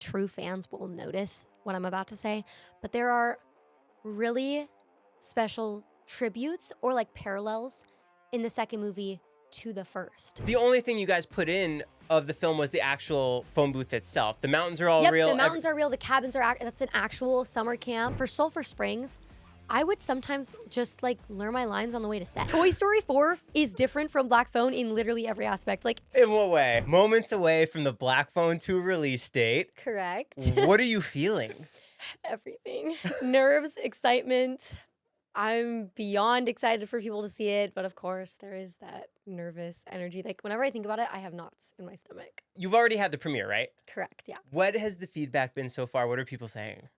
true fans will notice what I'm about to say, but there are really special tributes or like parallels in the second movie to the first. The only thing you guys put in of the film was the actual phone booth itself. The mountains are all real. The mountains are real. The cabins are, that's an actual summer camp. For Sulpher Springs, I would sometimes just like learn my lines on the way to set. Toy Story 4 is different from Black Phone in literally every aspect. Like, in what way? Moments away from the Black Phone 2 release date. correct. What are you feeling? Everything. Nerves, excitement. I'm beyond excited for people to see it, but of course there is that nervous energy. Like whenever I think about it, I have knots in my stomach. You've already had the premiere, right? Correct, yeah. What has the feedback been so far? What are people saying?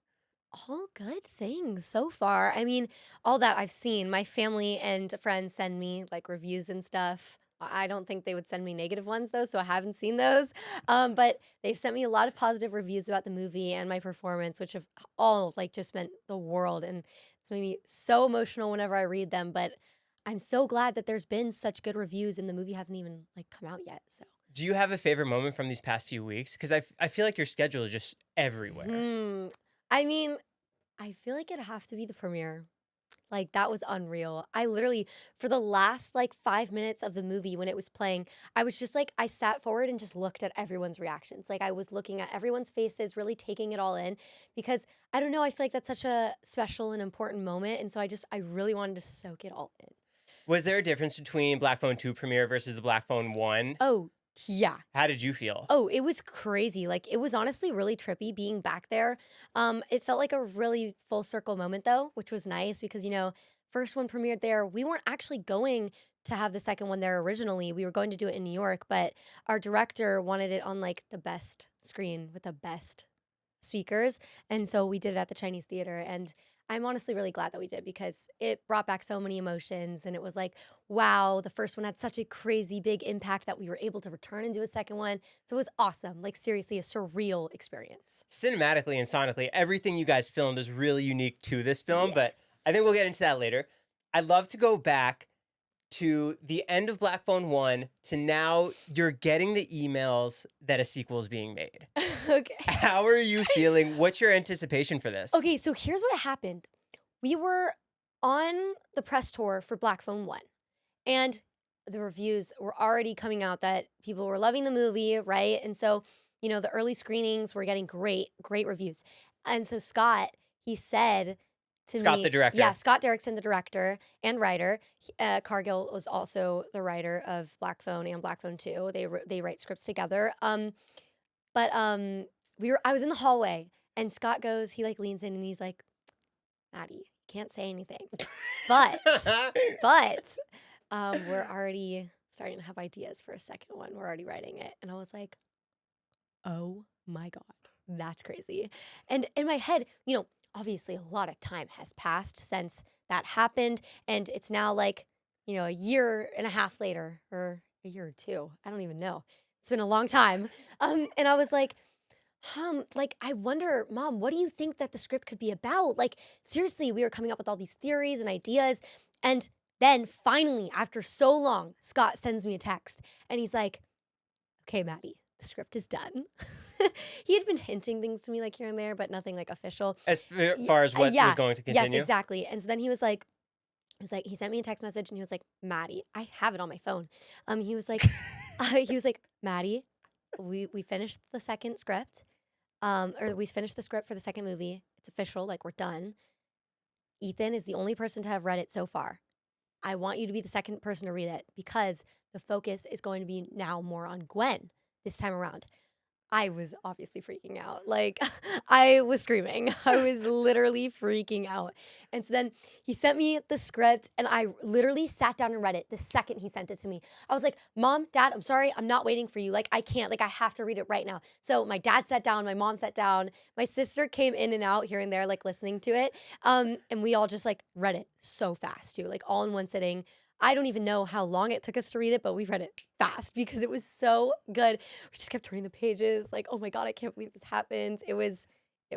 All good things so far. I mean, all that I've seen. My family and friends send me like reviews and stuff. I don't think they would send me negative ones though, so I haven't seen those. But they've sent me a lot of positive reviews about the movie and my performance, which have all like just meant the world. And it's made me so emotional whenever I read them. But I'm so glad that there's been such good reviews and the movie hasn't even like come out yet. So. Do you have a favorite moment from these past few weeks? Because I feel like your schedule is just everywhere. I mean, I feel like it'd have to be the premiere. Like, that was unreal. I literally, for the last like 5 minutes of the movie when it was playing, I was just like, I sat forward and just looked at everyone's reactions. Like, I was looking at everyone's faces, really taking it all in because I don't know, I feel like that's such a special and important moment. And so I really wanted to soak it all in. Was there a difference between Black Phone 2 premiere versus the Black Phone 1? Oh, yeah. How did you feel? Oh, it was crazy. Like, it was honestly really trippy being back there. It felt like a really full circle moment though, which was nice because, you know, first one premiered there. We weren't actually going to have the second one there originally. We were going to do it in New York, but our director wanted it on like the best screen with the best speakers. And so we did it at the Chinese Theater. And I'm honestly really glad that we did because it brought back so many emotions. And it was like, wow, the first one had such a crazy big impact that we were able to return and do a second one. So it was awesome. Like, seriously, a surreal experience. Cinematically and sonically, everything you guys filmed is really unique to this film, but I think we'll get into that later. I'd love to go back to the end of Black Phone 1 to now you're getting the emails that a sequel is being made. Okay. How are you feeling? What's your anticipation for this? Okay, so here's what happened. We were on the press tour for Black Phone 1, and the reviews were already coming out that people were loving the movie, right? And so, you know, the early screenings were getting great reviews. And so Scott, he said to me— Scott, the director. Yeah, Scott Derrickson, the director and writer. Cargill was also the writer of Black Phone and Black Phone 2. They write scripts together. But I was in the hallway and Scott goes, he like leans in and he's like, Maddie, can't say anything. But we're already starting to have ideas for a second one. We're already writing it. And I was like, oh my God, that's crazy. And in my head, you know, obviously a lot of time has passed since that happened. And it's now like, you know, a year and a half later, or a year or two. I don't even know. It's been a long time. And I was like, like, I wonder, Mom, what do you think that the script could be about? Like, seriously, we were coming up with all these theories and ideas. And then finally, after so long, Scott sends me a text and he's like, okay, Maddie, the script is done. He had been hinting things to me like here and there, but nothing like official. As far as what was going to continue? Yes, exactly. And so then he sent me a text message and he was like, Maddie, I have it on my phone. He was like, Maddie, we finished the second script. Or we finished the script for the second movie. It's official, like we're done. Ethan is the only person to have read it so far. I want you to be the second person to read it because the focus is going to be now more on Gwen this time around. I was obviously freaking out. Like, I was screaming. I was literally freaking out. And so then he sent me the script and I literally sat down and read it the second he sent it to me. I was like, Mom, Dad, I'm sorry. I'm not waiting for you. Like, I can't. Like, I have to read it right now. So my dad sat down. My mom sat down. My sister came in and out here and there, like listening to it. And we all just like read it so fast too, like all in one sitting. I don't even know how long it took us to read it, but we read it fast because it was so good. We just kept turning the pages like, oh my God, I can't believe this happened. It was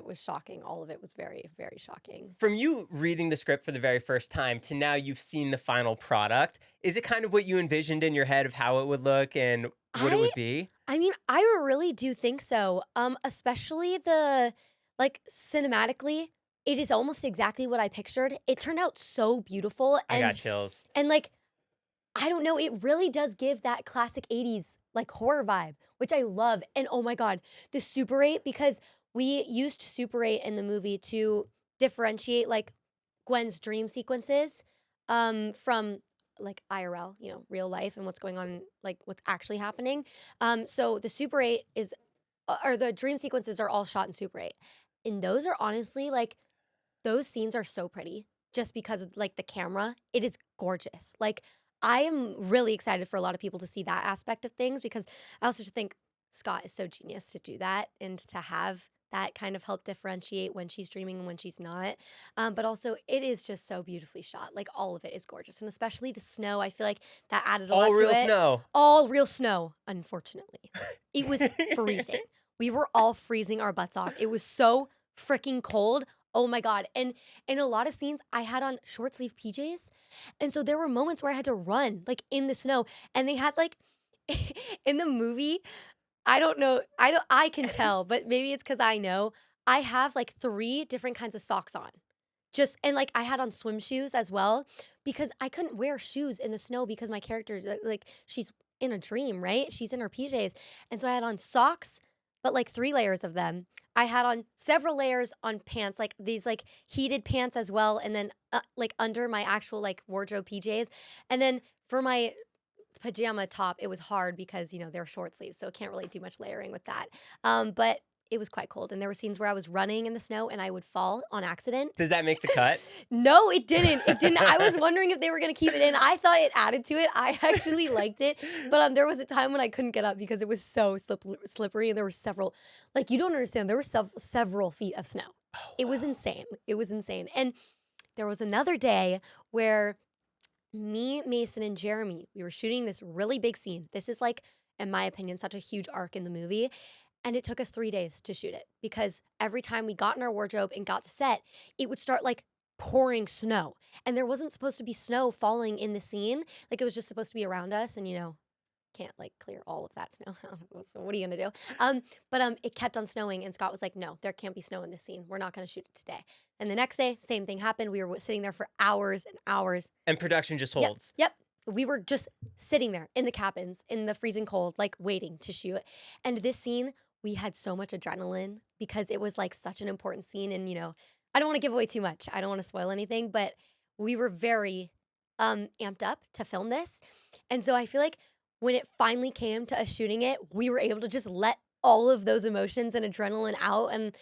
was shocking. All of it was very, very shocking. From you reading the script for the very first time to now you've seen the final product, is it kind of what you envisioned in your head of how it would look and what it I would be? I mean, I really do think so. Especially the like cinematically, it is almost exactly what I pictured. It turned out so beautiful I got chills. and like I don't know, it really does give that classic 80s like horror vibe, which I love. And oh my God, the Super 8, because we used Super 8 in the movie to differentiate like Gwen's dream sequences from like IRL, real life and what's going on, like what's actually happening. So the Super 8 is, or the dream sequences are all shot in Super 8. And those are honestly like, those scenes are so pretty just because of like the camera. It is gorgeous. Like I am really excited for a lot of people to see that aspect of things because I also just think Scott is so genius to do that and to have that kind of help differentiate when she's dreaming and when she's not. But also it is just so beautifully shot. Like all of it is gorgeous. And especially the snow, I feel like that added a lot All to real it. snow. All real snow, unfortunately. It was freezing. We were all freezing our butts off. It was so freaking cold. Oh my God. And in a lot of scenes, I had on short sleeve PJs. And so there were moments where I had to run like in the snow. And they had like in the movie, I don't know. I can tell, but maybe it's because I know. I have like 3 different kinds of socks on. And like I had on swim shoes as well because I couldn't wear shoes in the snow because my character, like she's in a dream, right? She's in her PJs. And so I had on socks, but like 3 layers of them. I had on several layers on pants, like these like heated pants as well. And then like under my actual like wardrobe PJs. And then for my pajama top, it was hard because, they're short sleeves. So I can't really do much layering with that. But it was quite cold. And there were scenes where I was running in the snow and I would fall on accident. Does that make the cut? No, it didn't. It didn't. I was wondering if they were going to keep it in. I thought it added to it. I actually liked it. But there was a time when I couldn't get up because it was so slippery. And there were several, like, you don't understand. There were several feet of snow. Oh, It was insane. It was insane. And there was another day where me, Mason, and Jeremy, we were shooting this really big scene. This is like, in my opinion, such a huge arc in the movie. And it took us 3 days to shoot it because every time we got in our wardrobe and got to set, it would start like pouring snow. And there wasn't supposed to be snow falling in the scene. Like it was just supposed to be around us and, can't like clear all of that snow. So what are you gonna do? But it kept on snowing and Scott was like, no, there can't be snow in this scene. We're not gonna shoot it today. And the next day, same thing happened. We were sitting there for hours and hours. And production just holds. Yep. We were just sitting there in the cabins in the freezing cold, like waiting to shoot. And this scene, we had so much adrenaline because it was like such an important scene. And, I don't want to give away too much. I don't want to spoil anything, but we were very amped up to film this. And so I feel like when it finally came to us shooting it, we were able to just let all of those emotions and adrenaline out. And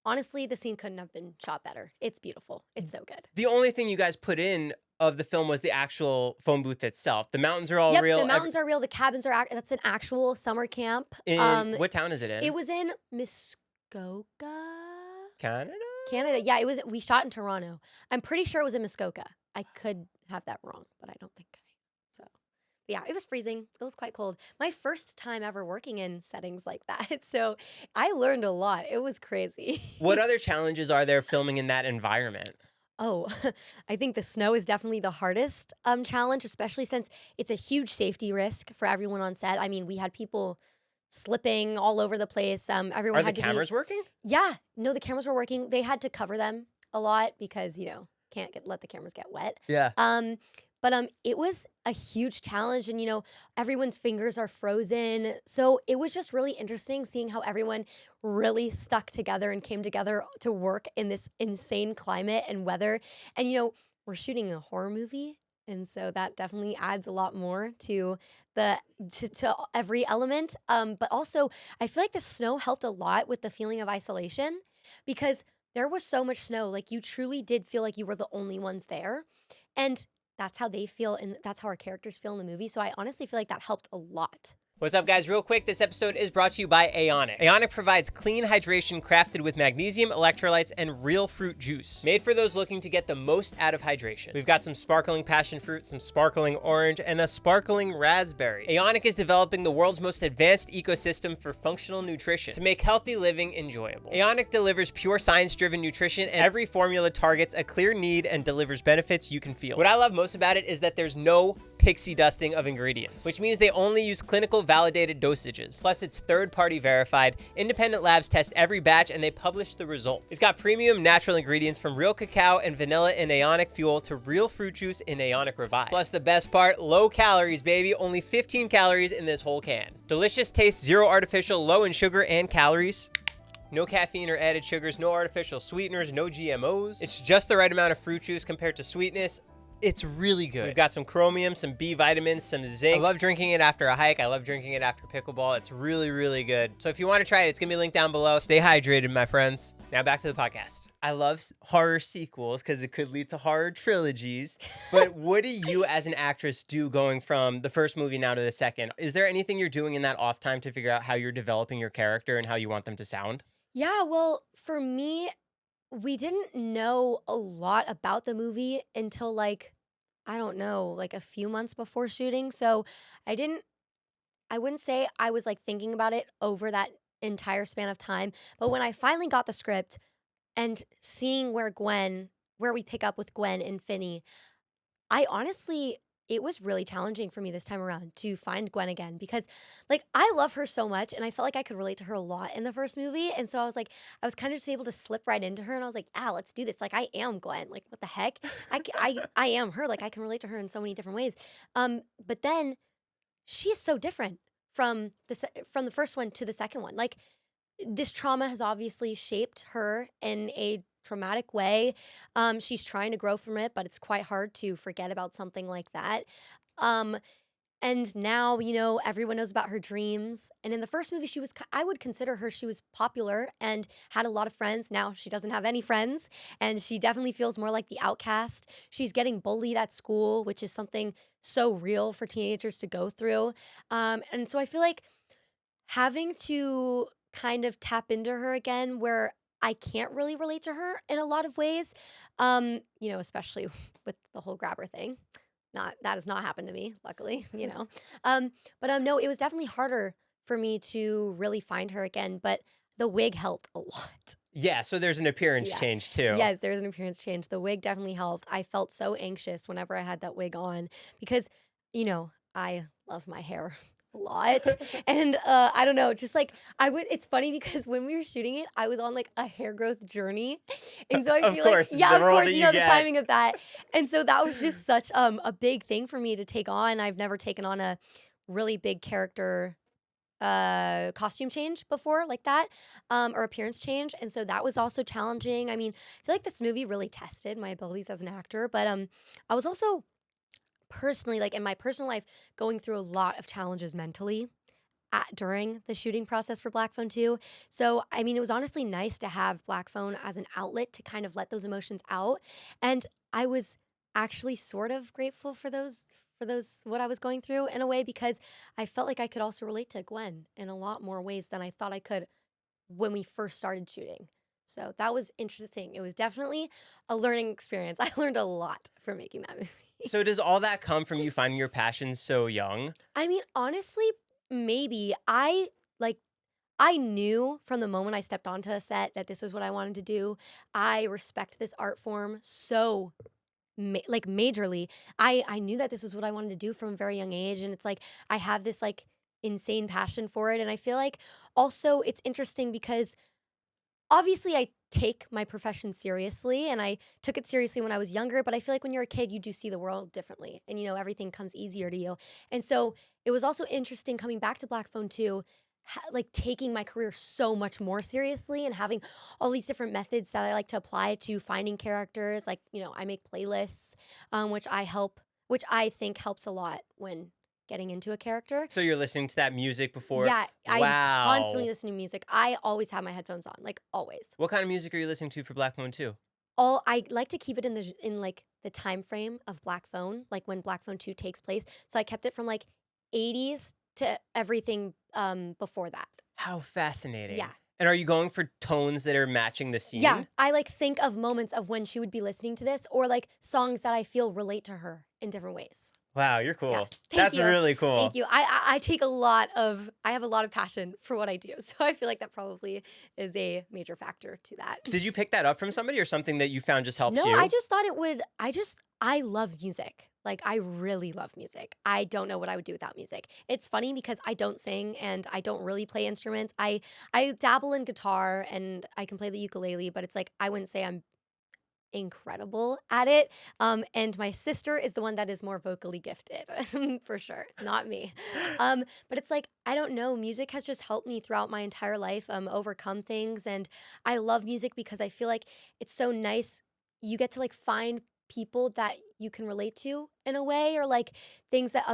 honestly, the scene couldn't have been shot better. It's beautiful. It's so good. The only thing you guys put in of the film was the actual phone booth itself. The mountains are all real. The mountains are real. The cabins are that's an actual summer camp. In what town is it in? It was in Muskoka, Canada. Canada. Yeah, we shot in Toronto. I'm pretty sure it was in Muskoka. I could have that wrong, but I don't think so. But yeah, it was freezing. It was quite cold. My first time ever working in settings like that. So I learned a lot. It was crazy. What other challenges are there filming in that environment? Oh, I think the snow is definitely the hardest challenge, especially since it's a huge safety risk for everyone on set. I mean, we had people slipping all over the place. Everyone Are had the to cameras working? Yeah, no, the cameras were working. They had to cover them a lot because can't let the cameras get wet. Yeah. But it was a huge challenge, and everyone's fingers are frozen. So it was just really interesting seeing how everyone really stuck together and came together to work in this insane climate and weather. And we're shooting a horror movie, and so that definitely adds a lot more to to every element. But also, I feel like the snow helped a lot with the feeling of isolation because there was so much snow. Like you truly did feel like you were the only ones there, and that's how they feel, and that's how our characters feel in the movie. So I honestly feel like that helped a lot. What's up, guys? Real quick, this episode is brought to you by Aonic. Aonic provides clean hydration crafted with magnesium, electrolytes, and real fruit juice. Made for those looking to get the most out of hydration. We've got some sparkling passion fruit, some sparkling orange, and a sparkling raspberry. Aonic is developing the world's most advanced ecosystem for functional nutrition to make healthy living enjoyable. Aonic delivers pure science-driven nutrition, and every formula targets a clear need and delivers benefits you can feel. What I love most about it is that there's no pixie dusting of ingredients, which means they only use clinical validated dosages. Plus, it's third-party verified. Independent labs test every batch and they publish the results. It's got premium natural ingredients from real cacao and vanilla in Aonic Fuel to real fruit juice in Aonic Revive. Plus, the best part, low calories, baby. Only 15 calories in this whole can. Delicious taste, zero artificial, low in sugar and calories. No caffeine or added sugars, no artificial sweeteners, no GMOs. It's just the right amount of fruit juice compared to sweetness. It's really good. We've got some chromium, some B vitamins, some zinc. I love drinking it after a hike. I love drinking it after pickleball. It's really, really good. So if you want to try it, it's going to be linked down below. Stay hydrated, my friends. Now back to the podcast. I love horror sequels because it could lead to horror trilogies. But what do you as an actress do going from the first movie now to the second? Is there anything you're doing in that off time to figure out how you're developing your character and how you want them to sound? Yeah, well, for me, we didn't know a lot about the movie until I don't know, like a few months before shooting. So I wouldn't say I was thinking about it over that entire span of time. But when I finally got the script and seeing where we pick up with Gwen and Finney, it was really challenging for me this time around to find Gwen again because I love her so much and I felt like I could relate to her a lot in the first movie. And so I was kind of just able to slip right into her and I was like, yeah, let's do this. I am Gwen. What the heck? I am her. I can relate to her in so many different ways. But then she is so different from the first one to the second one. This trauma has obviously shaped her in a traumatic way. She's trying to grow from it, but it's quite hard to forget about something like that. And now, everyone knows about her dreams. And in the first movie, I would consider her, she was popular and had a lot of friends. Now she doesn't have any friends and she definitely feels more like the outcast. She's getting bullied at school, which is something so real for teenagers to go through. And so I feel like having to kind of tap into her again where I can't really relate to her in a lot of ways, especially with the whole grabber thing. That has not happened to me, luckily, But no, it was definitely harder for me to really find her again, but the wig helped a lot. Yeah, so there's an appearance change too. Yes, there's an appearance change. The wig definitely helped. I felt so anxious whenever I had that wig on because, I love my hair a lot. And I don't know, it's funny because when we were shooting it, I was on a hair growth journey. And so I feel of course, the get. timing of that. And so that was just such a big thing for me to take on. I've never taken on a really big character costume change before like that, or appearance change. And so that was also challenging. I mean, I feel like this movie really tested my abilities as an actor, but I was also personally, in my personal life, going through a lot of challenges mentally during the shooting process for Black Phone 2. So, I mean, it was honestly nice to have Black Phone as an outlet to kind of let those emotions out. And I was actually sort of grateful for what I was going through in a way, because I felt like I could also relate to Gwen in a lot more ways than I thought I could when we first started shooting. So that was interesting. It was definitely a learning experience. I learned a lot from making that movie. So does all that come from you finding your passion so young? I mean, honestly, maybe. I knew from the moment I stepped onto a set that this was what I wanted to do. I respect this art form so majorly. I knew that this was what I wanted to do from a very young age, and it's I have this insane passion for it. And I feel like also it's interesting because obviously I take my profession seriously, and I took it seriously when I was younger, but I feel like when you're a kid, you do see the world differently, and everything comes easier to you. And so it was also interesting coming back to Black Phone 2, taking my career so much more seriously and having all these different methods that I like to apply to finding characters. I make playlists, which I think helps a lot when getting into a character. So you're listening to that music before? Yeah, I'm Wow. constantly listening to music. I always have my headphones on, always. What kind of music are you listening to for Black Phone 2? I like to keep it in the time frame of Black Phone, when Black Phone 2 takes place. So I kept it from 80s to everything before that. How fascinating. Yeah. And are you going for tones that are matching the scene? Yeah, I like think of moments of when she would be listening to this, or like songs that I feel relate to her in different ways. Wow, you're cool. Yeah. That's you. really cool. Thank you. I take I have a lot of passion for what I do. So I feel like that probably is a major factor to that. Did you pick that up from somebody or something that you found just helps you? No, I just thought it would, I love music. Like, I really love music. I don't know what I would do without music. It's funny because I don't sing and I don't really play instruments. I dabble in guitar and I can play the ukulele, but it's like, I wouldn't say I'm incredible at it. And my sister is the one that is more vocally gifted, for sure, not me. But it's like, I don't know, music has just helped me throughout my entire life overcome things. And I love music because I feel like it's so nice. You get to like find people that you can relate to in a way, or like things that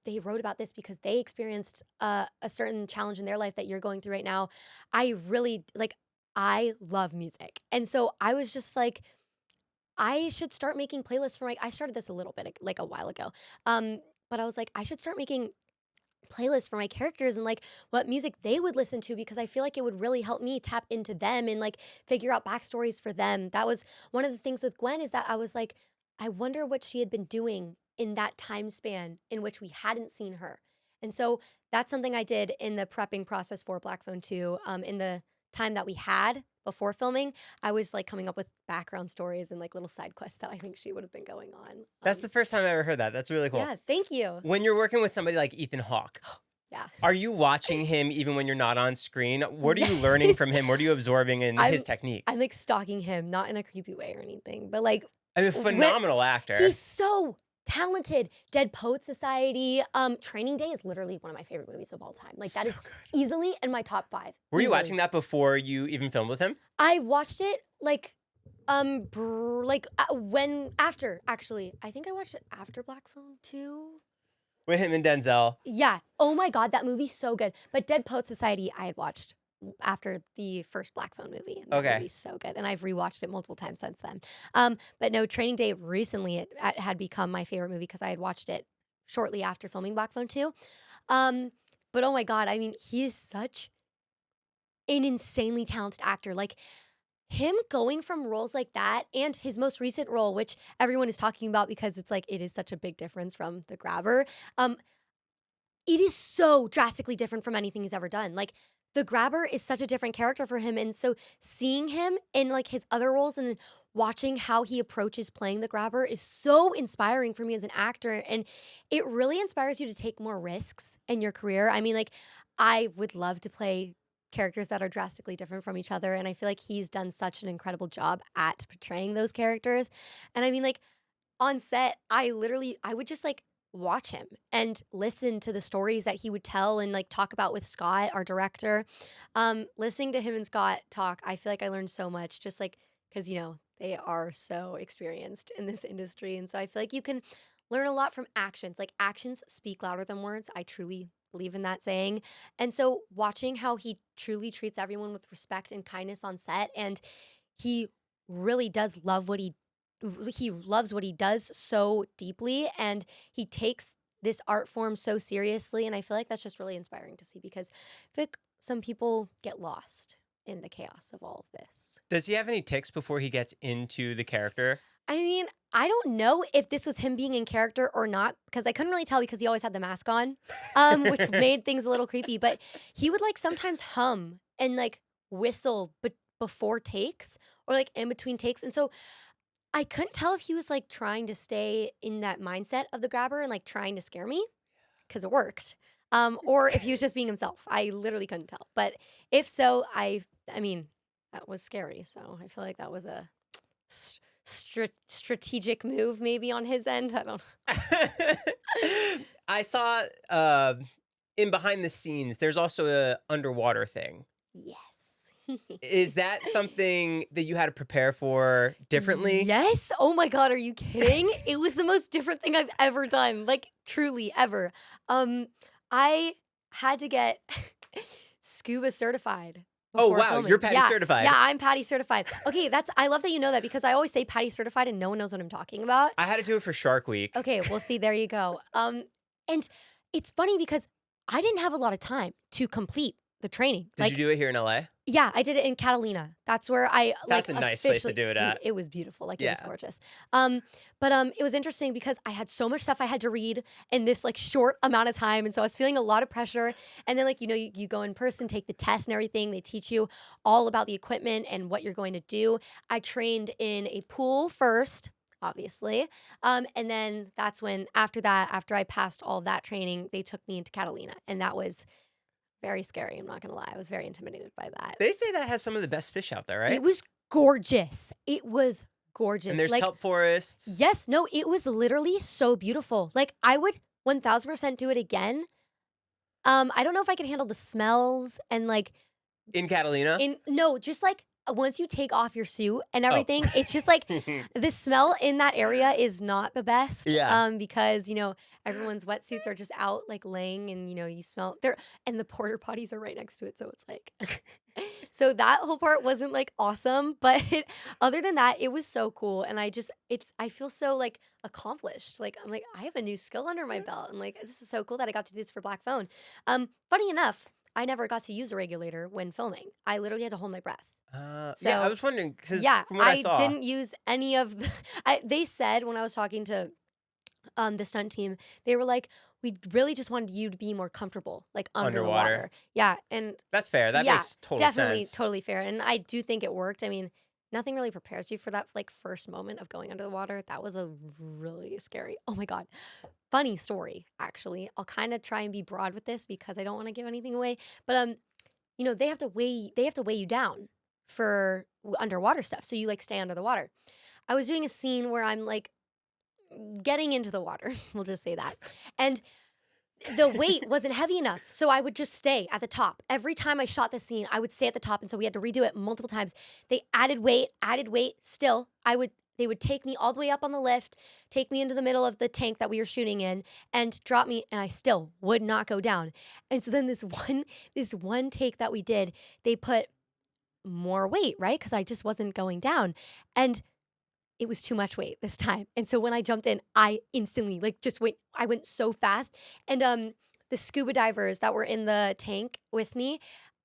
they wrote about this because they experienced a certain challenge in their life that you're going through right now. I love music. And so I was just like, I should start making playlists for I started this a little bit like a while ago. But I was like, I should start making playlists for my characters and like what music they would listen to, because I feel like it would really help me tap into them and like figure out backstories for them. That was one of the things with Gwen, is that I was like, I wonder what she had been doing in that time span in which we hadn't seen her. And so that's something I did in the prepping process for Black Phone 2. In the time that we had before filming, I was like coming up with background stories and like little side quests that I think she would have been going on. That's the first time I ever heard that. That's really cool. Yeah, thank you. When you're working with somebody like Ethan Hawke, yeah, are you watching him even when you're not on screen? What are you learning from him? What are you absorbing in his techniques? I'm like stalking him, not in a creepy way or anything, but like, I mean, phenomenal actor. He's so talented. Dead Poet Society. Training Day is literally one of my favorite movies of all time. Like, that is easily in my top 5. Were you watching that before you even filmed with him? I watched it like when after, actually. I think I watched it after Black Phone 2. With him and Denzel. Yeah. Oh my God, that movie's so good. But Dead Poet Society I had watched after the first Black Phone movie. And that movie's so good. And I've rewatched it multiple times since then. But no, Training Day recently it had become my favorite movie because I had watched it shortly after filming Black Phone 2. But oh my God, I mean, he is such an insanely talented actor. Like, him going from roles like that and his most recent role, which everyone is talking about because it's like, it is such a big difference from The Grabber. It is so drastically different from anything he's ever done. Like, The Grabber is such a different character for him. And so seeing him in like his other roles and then watching how he approaches playing The Grabber is so inspiring for me as an actor. And it really inspires you to take more risks in your career. I mean, like, I would love to play characters that are drastically different from each other. And I feel like he's done such an incredible job at portraying those characters. And I mean, like, on set, I would just like watch him and listen to the stories that he would tell and like talk about with Scott, our director. Listening to him and Scott talk, I feel like I learned so much, just like, because, you know, they are so experienced in this industry. And so I feel like you can learn a lot from actions. Like, actions speak louder than words. I truly believe in that saying. And so watching how he truly treats everyone with respect and kindness on set, and he really does love what he loves what he does so deeply, and he takes this art form so seriously. And I feel like that's just really inspiring to see, because I feel like some people get lost in the chaos of all of this. Does he have any tics before he gets into the character? I mean, I don't know if this was him being in character or not, because I couldn't really tell because he always had the mask on, which made things a little creepy. But he would like sometimes hum and like whistle before takes or like in between takes. And so I couldn't tell if he was like trying to stay in that mindset of The Grabber and like trying to scare me, because it worked, or if he was just being himself. I literally couldn't tell. But if so, I mean, that was scary. So I feel like that was a strategic move maybe on his end. I don't know. I saw in behind the scenes, there's also a underwater thing. Yes. Is that something that you had to prepare for differently? Yes. Oh my God, are you kidding? It was the most different thing I've ever done. Like, truly, ever. I had to get scuba certified. Oh, wow. Filming. You're PADI certified. Yeah, I'm PADI certified. Okay, I love that you know that, because I always say PADI certified and no one knows what I'm talking about. I had to do it for Shark Week. Okay, well, see, there you go. And it's funny because I didn't have a lot of time to complete the training. Did you do it here in LA? Yeah, I did it in Catalina. That's where I That's a nice place to do it dude, at. it was beautiful. Like it Yeah. was gorgeous. But it was interesting because I had so much stuff I had to read in this like short amount of time, and so I was feeling a lot of pressure. And then like you go in person, take the test and everything. They teach you all about the equipment and what you're going to do. I trained in a pool first, obviously, and then that's when after I passed all of that training, they took me into Catalina, and that was very scary. I'm not gonna lie. I was very intimidated by that. They say that has some of the best fish out there, right? It was gorgeous. It was gorgeous. And there's like, kelp forests. yes, no, it was literally so beautiful. Like I would 1000% do it again. I don't know if I could handle the smells and like In Catalina? no, just like once you take off your suit and Oh. everything, it's just like the smell in that area is not the best. Yeah. Because everyone's wetsuits are just out like laying, and you smell there, and the porta potties are right next to it, so it's like so that whole part wasn't like awesome, but other than that, it was so cool, and I feel so like accomplished. Like I'm like I have a new skill under my belt, and like this is so cool that I got to do this for Black Phone. Funny enough, I never got to use a regulator when filming. I literally had to hold my breath. Yeah, I was wondering because Yeah, from what I saw, didn't use any of the. They said when I was talking to the stunt team, they were like, we really just wanted you to be more comfortable, like under the Underwater. water. Yeah, and that's fair. That yeah, makes total definitely sense. totally fair. And I do think it worked. I mean, nothing really prepares you for that like first moment of going under the water. That was a really scary. Oh my God. Funny story, actually. I'll kind of try and be broad with this because I don't want to give anything away. But they have to weigh you down for underwater stuff. So you like stay under the water. I was doing a scene where I'm like getting into the water. We'll just say that. And the weight wasn't heavy enough. So I would just stay at the top. Every time I shot this scene, I would stay at the top. And so we had to redo it multiple times. They added weight. Still, they would take me all the way up on the lift, take me into the middle of the tank that we were shooting in, and drop me, and I still would not go down. And so then this one take that we did, they put more weight, right? Because I just wasn't going down. And it was too much weight this time. And so when I jumped in, I instantly I went so fast. And the scuba divers that were in the tank with me,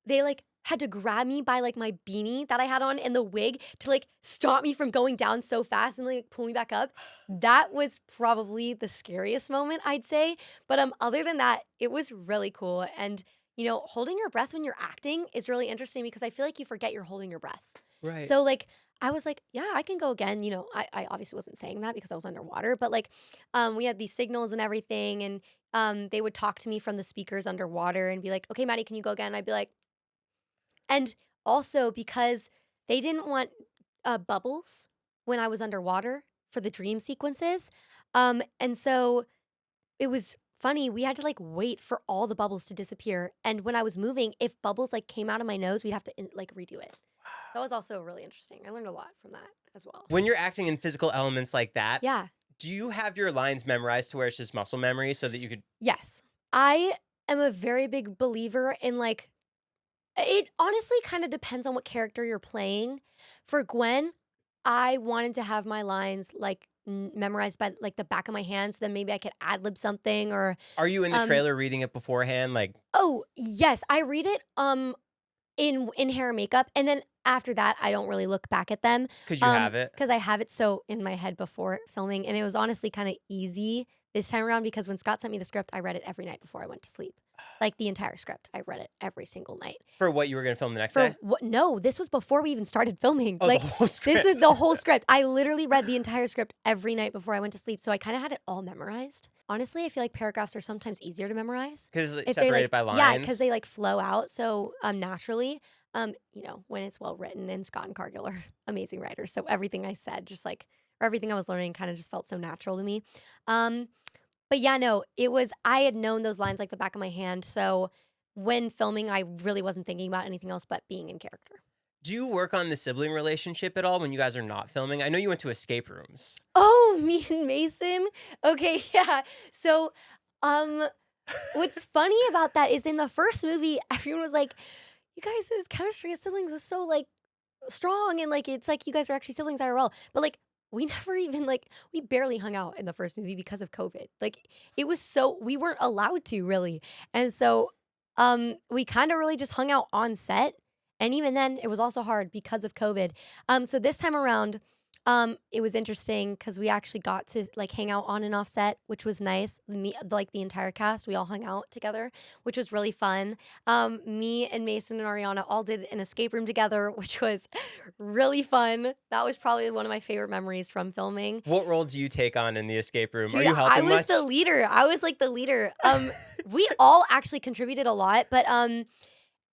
they like had to grab me by like my beanie that I had on and the wig to like stop me from going down so fast and like pull me back up. That was probably the scariest moment, I'd say. But other than that, it was really cool. And holding your breath when you're acting is really interesting because I feel like you forget you're holding your breath. Right. So like I was like, yeah, I can go again. I obviously wasn't saying that because I was underwater, but like we had these signals and everything, and they would talk to me from the speakers underwater and be like, okay, Maddie, can you go again? I'd be like, and also because they didn't want bubbles when I was underwater for the dream sequences. And so it was funny. We had to like wait for all the bubbles to disappear. And when I was moving, if bubbles like came out of my nose, we'd have to like redo it. So that was also really interesting. I learned a lot from that as well. When you're acting in physical elements like that, Yeah. do you have your lines memorized to where it's just muscle memory so that you could? Yes. I am a very big believer in like, it honestly kind of depends on what character you're playing. For Gwen, I wanted to have my lines like memorized by like the back of my hand, so then maybe I could ad lib something or. Are you in the trailer reading it beforehand? Like, Oh yes, I read it in hair and makeup, and then after that, I don't really look back at them because you have it. because I have it so in my head before filming, and it was honestly kind of easy this time around because when Scott sent me the script, I read it every night before I went to sleep. Like the entire script, I read it every single night. For what you were going to film the next For day? what? No, this was before we even started filming. Oh, like the whole script. this was the whole script. I literally read the entire script every night before I went to sleep, so I kind of had it all memorized. Honestly, I feel like paragraphs are sometimes easier to memorize Because it's if they separated like by lines. yeah, because they like flow out so naturally. When it's well written, and Scott and Cargill are amazing writers, so everything I said just like or everything I was learning kind of just felt so natural to me. But yeah, no, I had known those lines like the back of my hand, so when filming, I really wasn't thinking about anything else but being in character. Do you work on the sibling relationship at all when you guys are not filming? I know you went to escape rooms. Oh, me and Mason? Okay, yeah. So, what's funny about that is in the first movie, everyone was like, you guys' chemistry as siblings is so, like, strong, and, like, it's like you guys are actually siblings IRL. But, like, we never even we barely hung out in the first movie because of COVID. Like it was we weren't allowed to really. And so we kind of really just hung out on set. And even then it was also hard because of COVID. So this time around, it was interesting because we actually got to hang out on and off set, which was nice. The entire cast, we all hung out together, which was really fun. Me and Mason and Ariana all did an escape room together, which was really fun. That was probably one of my favorite memories from filming. What role do you take on in the escape room? Dude, Are you helping I was much? the leader. I was the leader. We all actually contributed a lot, but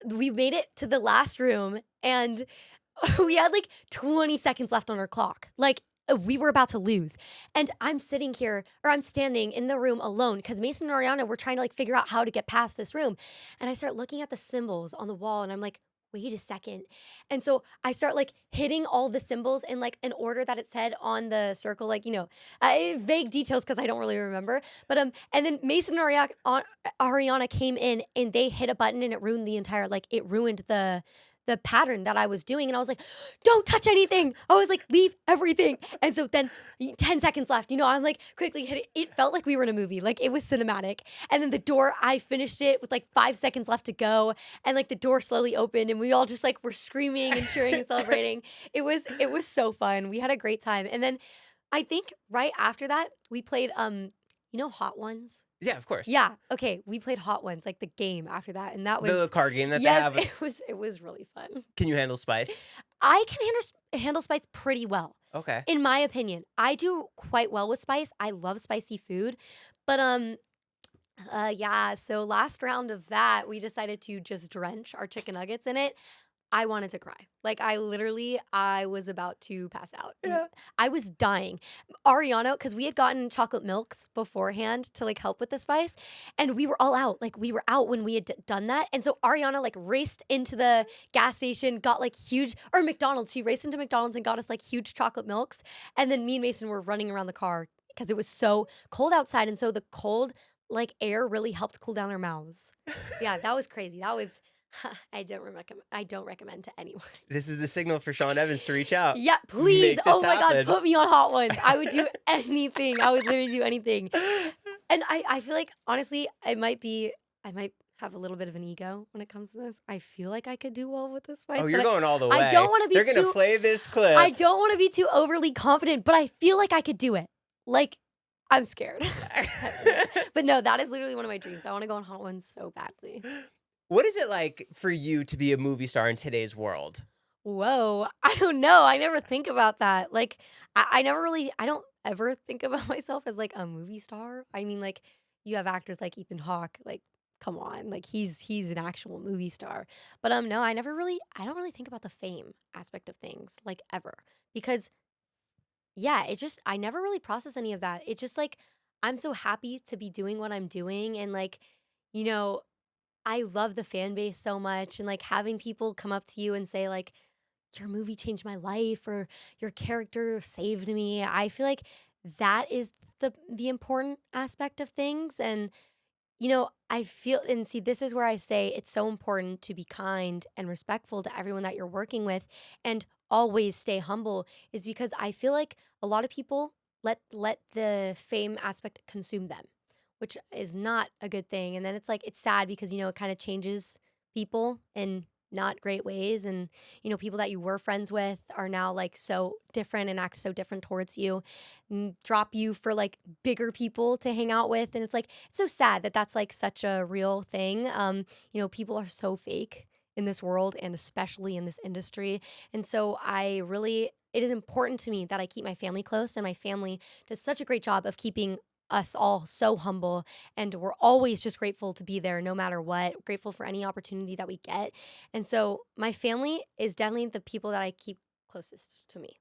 we made it to the last room and we had 20 seconds left on our clock. We were about to lose. And I'm standing in the room alone because Mason and Ariana were trying to figure out how to get past this room. And I start looking at the symbols on the wall and I'm like, wait a second. And so I start hitting all the symbols in an order that it said on the circle, vague details because I don't really remember. But and then Mason and Ariana came in and they hit a button and it ruined the entire it ruined the pattern that I was doing. And I was like, don't touch anything. I was like, leave everything. And so then 10 seconds left, I'm quickly hitting. It felt like we were in a movie. It was cinematic. And then the door, I finished it with 5 seconds left to go. And the door slowly opened and we all just were screaming and cheering and celebrating. It was so fun. We had a great time. And then I think right after that, we played, Hot Ones? Yeah, of course. Yeah. Okay. We played Hot Ones, the game after that. And that was the card game that yes, they have. it was really fun. Can you handle spice? I can handle spice pretty well. Okay. In my opinion, I do quite well with spice. I love spicy food. But yeah, so last round of that, we decided to just drench our chicken nuggets in it. I wanted to cry. I was about to pass out. Yeah. I was dying. Ariana, because we had gotten chocolate milks beforehand to help with the spice, and we were all out. We were out when we had done that. And so Ariana raced into the gas station, got McDonald's. She raced into McDonald's and got us huge chocolate milks. And then me and Mason were running around the car because it was so cold outside. And so the cold air really helped cool down our mouths. Yeah, that was crazy. That was I don't recommend to anyone. This is the signal for Sean Evans to reach out. Yeah, please. Oh my happen. God, put me on Hot Ones. I would do anything. I would literally do anything. And I feel honestly, I might have a little bit of an ego when it comes to this. I feel like I could do well with this spice. Oh, you're going all the way. I don't want to be They're going to play this clip. I don't want to be too overly confident, but I feel like I could do it. I'm scared. But no, that is literally one of my dreams. I want to go on Hot Ones so badly. What is it like for you to be a movie star in today's world? Whoa, I don't know. I never think about that. I don't ever think about myself as a movie star. I mean, you have actors like Ethan Hawke, come on, he's an actual movie star. But no, I don't really think about the fame aspect of things ever because yeah, I never really process any of that. It's just I'm so happy to be doing what I'm doing and I love the fan base so much and having people come up to you and say your movie changed my life or your character saved me. I feel that is the important aspect of things. And I feel and see this is where I say it's so important to be kind and respectful to everyone that you're working with and always stay humble is because I feel a lot of people let the fame aspect consume them, which is not a good thing. And then it's it's sad because, it kind of changes people in not great ways. And, people that you were friends with are now so different and act so different towards you, and drop you for bigger people to hang out with. And it's it's so sad that that's such a real thing. People are so fake in this world and especially in this industry. And so it is important to me that I keep my family close, and my family does such a great job of keeping us all so humble, and we're always just grateful to be there no matter what, grateful for any opportunity that we get. And so my family is definitely the people that I keep closest to me,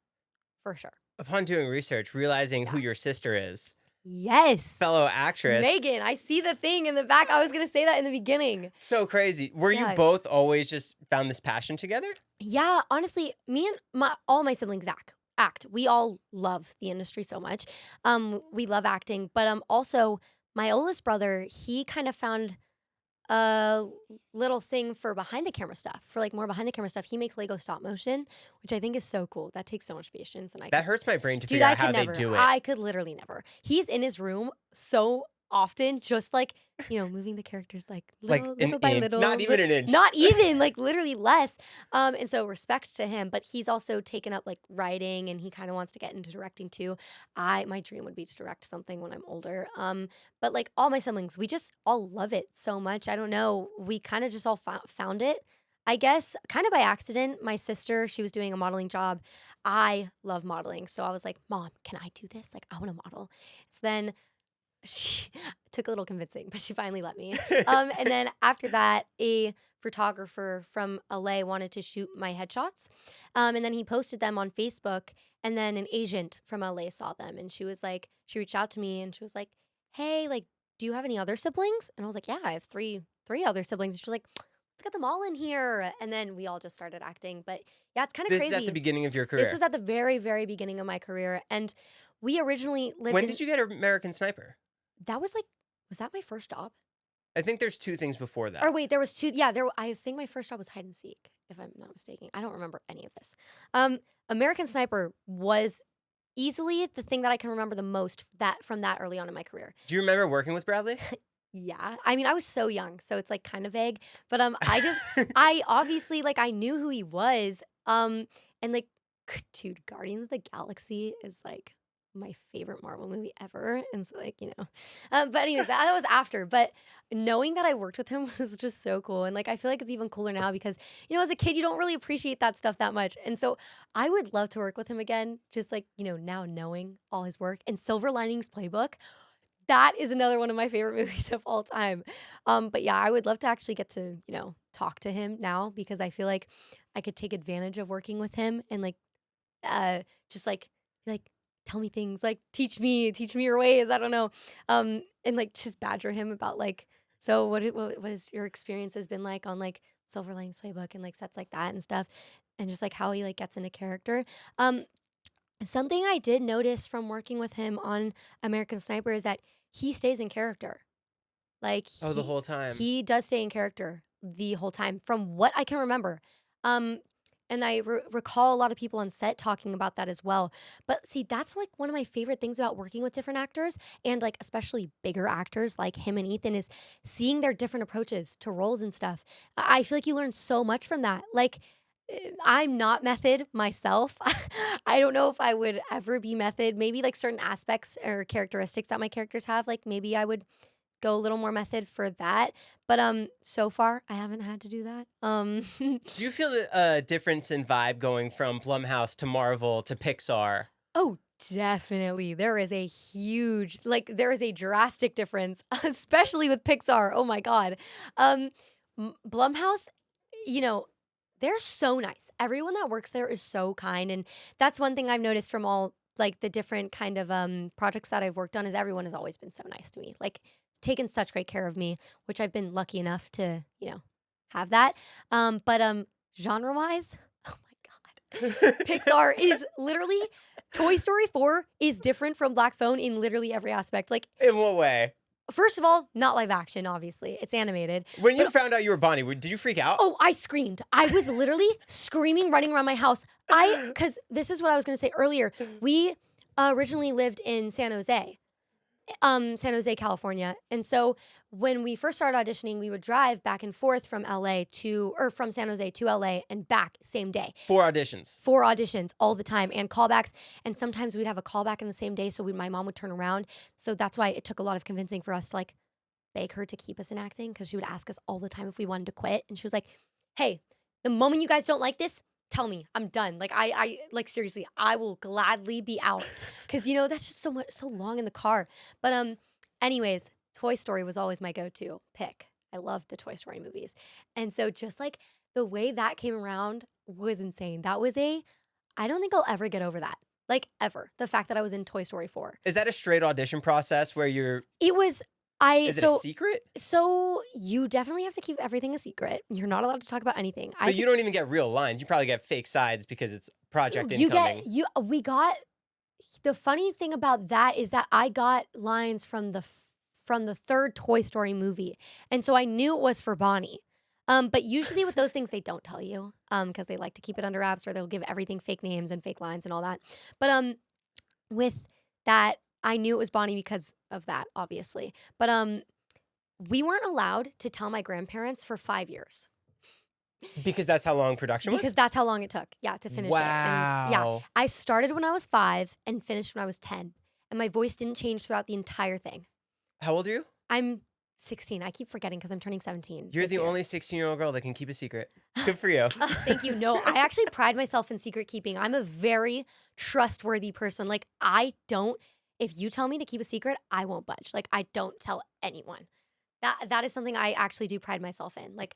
for sure. Upon doing research, realizing who your sister is, Yes, fellow actress Megan, I see the thing in the back. I was gonna say that in the beginning. So crazy. Were you both always just found this passion together? Yeah, honestly, me and all my siblings act. We all love the industry so much. We love acting, but also my oldest brother, he kind of found a little thing for behind the camera stuff, for like more behind the camera stuff. He makes Lego stop motion, which I think is so cool. That takes so much patience, and That hurts my brain to dude, figure I out could how they never. do it. I could literally never. He's in his room so often, just like, moving the characters like Like little by little. not even an inch. Not even, like literally less. And so respect to him, but he's also taken up like writing, and he kind of wants to get into directing too. My dream would be to direct something when I'm older. But like all my siblings, we just all love it so much. I don't know. We kind of just all found it, I guess, kind of by accident. My sister, she was doing a modeling job. I love modeling. So I was like, Mom, can I do this? Like, I want to model. So then she took a little convincing, but she finally let me. And then after that, a photographer from LA wanted to shoot my headshots. And then he posted them on Facebook. And then an agent from LA saw them, and she reached out to me, and she was like, hey, like, do you have any other siblings? And I was like, yeah, I have three other siblings. And she was like, let's get them all in here. And then we all just started acting. But yeah, it's kind of This crazy. is at the beginning of your career. This was at the very, very beginning of my career. And we originally lived When did you get American Sniper? That was that my first job? I think there's 2 things before that. Or wait, there was 2. Yeah, I think my first job was hide and seek, if I'm not mistaken. I don't remember any of this. American Sniper was easily the thing that I can remember the most from that early on in my career. Do you remember working with Bradley? Yeah. I mean, I was so young, so it's like kind of vague. But I obviously, like, I knew who he was. And like, dude, Guardians of the Galaxy is like my favorite Marvel movie ever. And so like, but anyways, that was after. But knowing that I worked with him was just so cool. And like, I feel like it's even cooler now because, as a kid, you don't really appreciate that stuff that much. And so I would love to work with him again, just like, now knowing all his work. And Silver Linings Playbook, that is another one of my favorite movies of all time. But yeah, I would love to actually get to, talk to him now, because I feel like I could take advantage of working with him and like, just like, tell me things, like teach me your ways. I don't know. And like just badger him about like, so what has your experiences been like on like Silver Linings Playbook and like sets like that and stuff, and just like how he like gets into character. Something I did notice from working with him on American Sniper is that he stays in character. Like the whole time. He does stay in character the whole time, from what I can remember. And I recall a lot of people on set talking about that as well. But see, that's like one of my favorite things about working with different actors, and like especially bigger actors like him and Ethan, is seeing their different approaches to roles and stuff. I feel like you learn so much from that. Like, I'm not method myself. I don't know if I would ever be method. Maybe like certain aspects or characteristics that my characters have, like maybe I would go a little more method for that. But so far I haven't had to do that. Do you feel a difference in vibe going from Blumhouse to Marvel to Pixar? Oh, definitely. There is a drastic difference, especially with Pixar. Oh my God. Blumhouse, they're so nice. Everyone that works there is so kind. And that's one thing I've noticed from all like the different kind of projects that I've worked on, is everyone has always been so nice to me. Like, taken such great care of me, which I've been lucky enough to, have that. But genre-wise, oh my God. Pixar is literally, Toy Story 4 is different from Black Phone in literally every aspect. Like, in what way? First of all, not live action, obviously. It's animated. When you found out you were Bonnie, did you freak out? Oh, I screamed. I was literally screaming, running around my house. Because this is what I was going to say earlier. We originally lived in San Jose, California. And so when we first started auditioning, we would drive back and forth from from San Jose to LA and back same day. 4 auditions. 4 auditions all the time, and callbacks. And sometimes we'd have a callback in the same day, so my mom would turn around. So that's why it took a lot of convincing for us to like beg her to keep us in acting, because she would ask us all the time if we wanted to quit. And she was like, hey, the moment you guys don't like this, tell me, I'm done. Like, I like, seriously, I will gladly be out. Because, that's just so long in the car. But anyways, Toy Story was always my go-to pick. I loved the Toy Story movies. And so just like the way that came around was insane. That was I don't think I'll ever get over that. Like, ever. The fact that I was in Toy Story 4. Is that a straight audition process where It was... Is it a secret? So you definitely have to keep everything a secret. You're not allowed to talk about anything. But you don't even get real lines. You probably get fake sides because it's project incoming. The funny thing about that is that I got lines from the from the third Toy Story movie. And so I knew it was for Bonnie. But usually with those things, they don't tell you because they like to keep it under wraps, or they'll give everything fake names and fake lines and all that. But with that, I knew it was Bonnie because of that, obviously. But we weren't allowed to tell my grandparents for 5 years. Because that's how long production was? Because that's how long it took, to finish it. And yeah, I started when I was 5 and finished when I was 10. And my voice didn't change throughout the entire thing. How old are you? I'm 16. I keep forgetting because I'm turning 17. You're the only 16-year-old girl that can keep a secret. Good for you. Thank you. No, I actually pride myself in secret keeping. I'm a very trustworthy person. Like, if you tell me to keep a secret, I won't budge. Like, I don't tell anyone. That is something I actually do pride myself in. Like,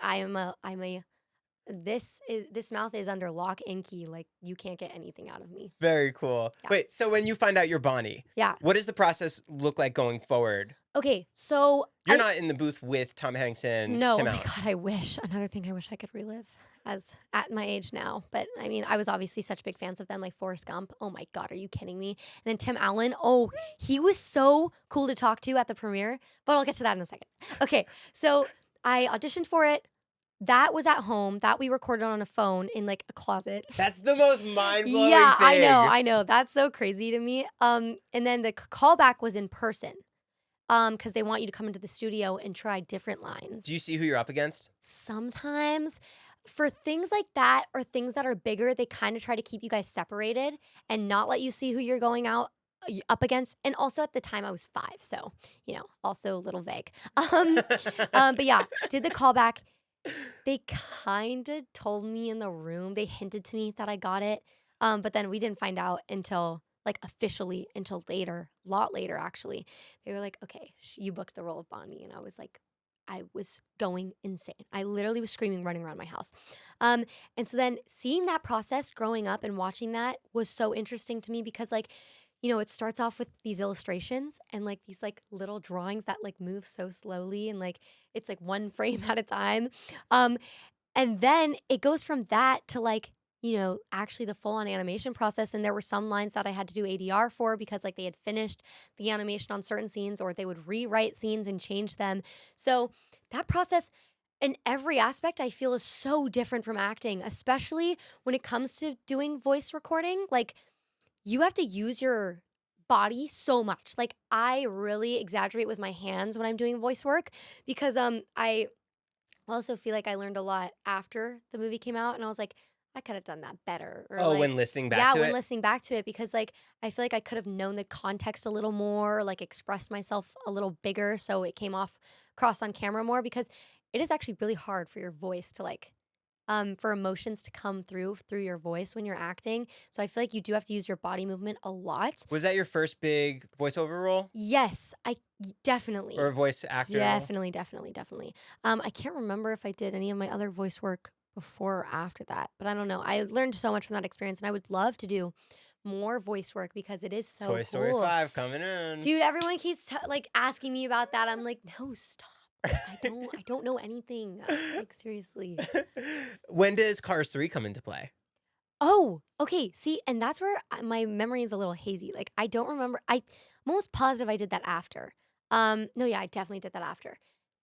this mouth is under lock and key. Like, you can't get anything out of me. Very cool. Yeah. Wait, so when you find out you're Bonnie, what does the process look like going forward? Okay, so you're not in the booth with Tom Hanks and Tim Allen. My God, I wish. Another thing I wish I could relive at my age now. But I mean, I was obviously such big fans of them, like Forrest Gump. Oh my God, are you kidding me? And then Tim Allen. Oh, he was so cool to talk to at the premiere. But I'll get to that in a second. Okay, so I auditioned for it. That was at home. That we recorded on a phone in like a closet. That's the most mind-blowing thing. I know. That's so crazy to me. And then the callback was in person. Because they want you to come into the studio and try different lines. Do you see who you're up against? Sometimes. For things like that or things that are bigger, they kind of try to keep you guys separated and not let you see who you're going out up against. And also at the time I was 5, so, also a little vague. But yeah, did the callback. They kind of told me in the room. They hinted to me that I got it. But then we didn't find out until, officially until later, a lot later, actually. They were like, okay, you booked the role of Bonnie. And I was like, I was going insane. I literally was screaming, running around my house. And so then seeing that process growing up and watching that was so interesting to me because, it starts off with these illustrations and these little drawings that move so slowly and it's one frame at a time. And then it goes from that to actually the full on animation process. And there were some lines that I had to do ADR for because they had finished the animation on certain scenes or they would rewrite scenes and change them. So that process in every aspect I feel is so different from acting, especially when it comes to doing voice recording. You have to use your body so much. I really exaggerate with my hands when I'm doing voice work because I also feel like I learned a lot after the movie came out and I was like, I could have done that better. Or when listening back to it? Yeah, when listening back to it because I feel like I could have known the context a little more, expressed myself a little bigger so it came across on camera more because it is actually really hard for your voice to for emotions to come through your voice when you're acting. So I feel like you do have to use your body movement a lot. Was that your first big voiceover role? Yes, I definitely. Or a voice actor Definitely. I can't remember if I did any of my other voice work before or after that, but I don't know. I learned so much from that experience and I would love to do more voice work because it is so Toy Story 5 coming in. Dude, everyone keeps asking me about that. I'm like, no, stop. I don't know anything. Seriously. When does Cars 3 come into play? Oh, okay. See, and that's where my memory is a little hazy. I don't remember. I'm almost positive I did that after. No, yeah, I definitely did that after.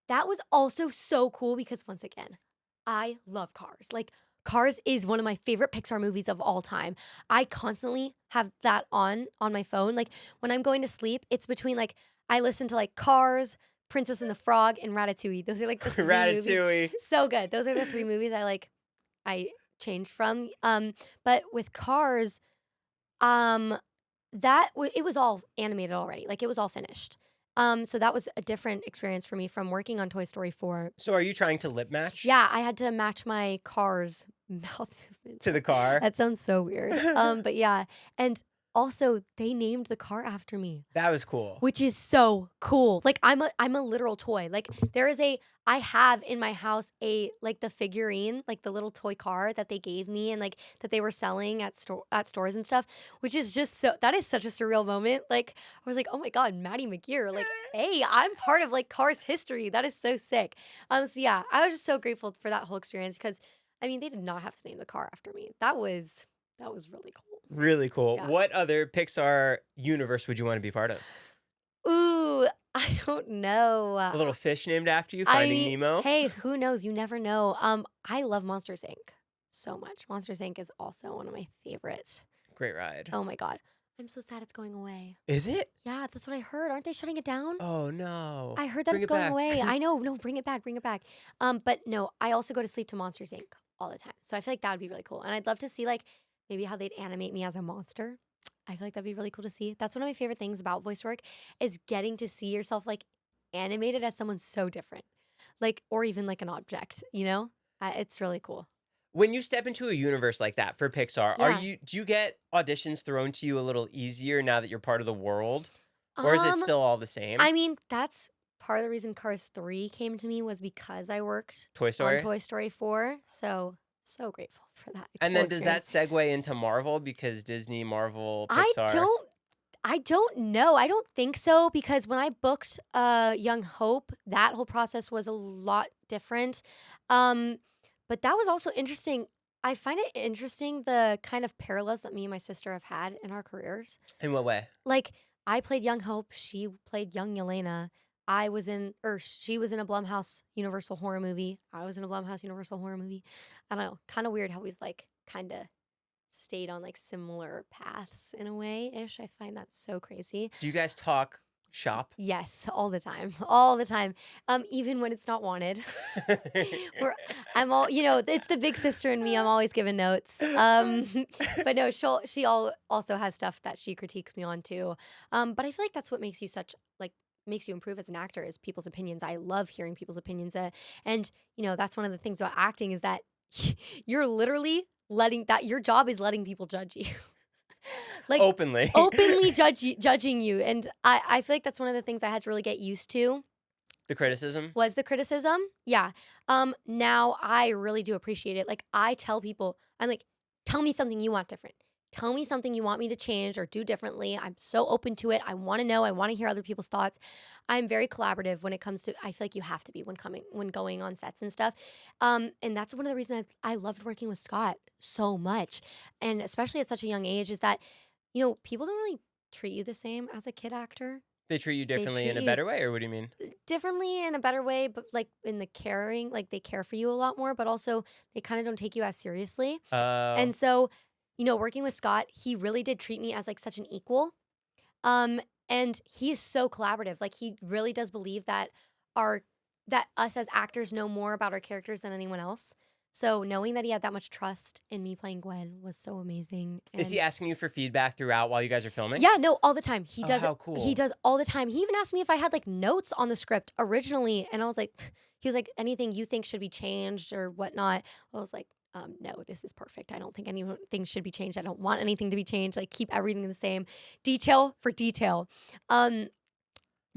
That was also so cool because once again, I love Cars. Cars is one of my favorite Pixar movies of all time. I constantly have that on my phone. When I'm going to sleep, it's between I listen to Cars, Princess and the Frog, and Ratatouille. Those are the 3 Ratatouille. movies. So good. Those are the 3 movies I changed from. But with Cars, it was all animated already. It was all finished. So that was a different experience for me from working on Toy Story 4. So are you trying to lip match? Yeah, I had to match my car's mouth movements. To the car? That sounds so weird. But yeah. And also, they named the car after me. That was cool. Which is so cool. I'm a literal toy. I have in my house the figurine, the little toy car that they gave me and that they were selling at stores and stuff, which is just that is such a surreal moment. I was like, oh my God, Maddie McGear. Hey, I'm part of Cars history. That is so sick. So yeah, I was just so grateful for that whole experience because they did not have to name the car after me. That was really cool. Really cool. Yeah. What other Pixar universe would you want to be part of? Ooh, I don't know. A little fish named after you, Finding Nemo? Hey, who knows? You never know. I love Monsters Inc. so much. Monsters Inc. is also one of my favorites. Great ride. Oh my God. I'm so sad it's going away. Is it? Yeah, that's what I heard. Aren't they shutting it down? Oh, no. I heard that Bring it's it going back. away. I know. No, bring it back. Bring it back. But no, I also go to sleep to Monsters Inc. all the time. So I feel like that would be really cool. And I'd love to see like maybe how they'd animate me as a monster. I feel like that'd be really cool to see. That's one of my favorite things about voice work is getting to see yourself like animated as someone so different. Like, or even like an object, you know? It's really cool. When you step into a universe like that for Pixar, Yeah. do you get auditions thrown to you a little easier now that you're part of the world? Or is it still all the same? I mean, that's part of the reason Cars 3 came to me was because I worked Toy Story? on Toy Story 4. So grateful for that. And cool then does that experience. segue into Marvel because Disney, Marvel, Pixar? I don't know. I don't think so because when I booked Young Hope, that whole process was a lot different. But that was also interesting. I find it interesting the kind of parallels that me and my sister have had in our careers. In what way? Like I played Young Hope, she played young Yelena. She was in a Blumhouse Universal horror movie. I was in a Blumhouse Universal horror movie. I don't know. Kind of weird how we've like kind of stayed on like similar paths in a way ish. I find that so crazy. Do you guys talk shop? Yes, all the time. All the time. Even when it's not wanted. I'm all, it's the big sister in me. I'm always giving notes. But no, also has stuff that she critiques me on too. But I feel like that's what makes you makes you improve as an actor is people's opinions. I love hearing people's opinions. And that's one of the things about acting is that you're literally your job is letting people judge you. Like Openly. openly judging you. And I feel like that's one of the things I had to really get used to. The criticism? Was the criticism. Yeah. Now I really do appreciate it. Like I tell people, I'm like, tell me something you want different. Tell me something you want me to change or do differently. I'm so open to it. I want to know. I want to hear other people's thoughts. I'm very collaborative when it comes to, I feel like you have to be when going on sets and stuff. And that's one of the reasons I loved working with Scott so much. And especially at such a young age is that, people don't really treat you the same as a kid actor. They treat you differently in a better way, or what do you mean? Differently in a better way, but like in the caring, like they care for you a lot more, but also they kind of don't take you as seriously. And so, working with Scott, he really did treat me as like such an equal. And he is so collaborative. Like he really does believe that us as actors know more about our characters than anyone else. So knowing that he had that much trust in me playing Gwen was so amazing. Is he asking you for feedback throughout while you guys are filming? Yeah, no, all the time. He does. How cool. He does all the time. He even asked me if I had like notes on the script originally, and I was like, he was like, anything you think should be changed or whatnot. I was like, no, this is perfect. I don't think anything should be changed. I don't want anything to be changed. Like keep everything the same, detail for detail. And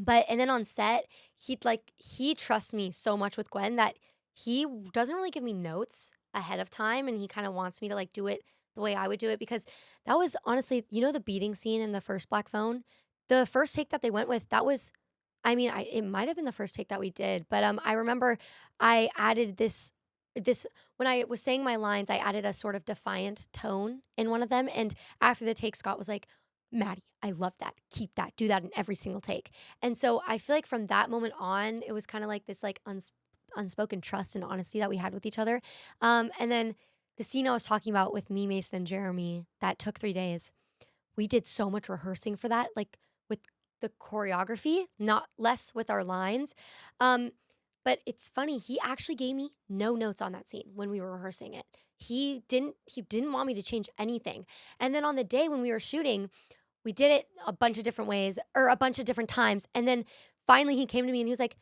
then on set, he trusts me so much with Gwen that he doesn't really give me notes ahead of time, and he kind of wants me to like do it the way I would do it because that was honestly, the beating scene in the first Black Phone, the first take that they went with, that was, it might have been the first take that we did, but I remember I added this when I was saying my lines, I added a sort of defiant tone in one of them, and after the take, Scott was like, Maddie, I love that. Keep that. Do that in every single take. And so I feel like from that moment on, it was kind of like this like unspoken trust and honesty that we had with each other. And then the scene I was talking about with me, Mason, and Jeremy that took 3 days, we did so much rehearsing for that, like with the choreography, not less with our lines. But it's funny, he actually gave me no notes on that scene when we were rehearsing it. He didn't want me to change anything. And then on the day when we were shooting, we did it a bunch of different ways or a bunch of different times. And then finally he came to me and he was like,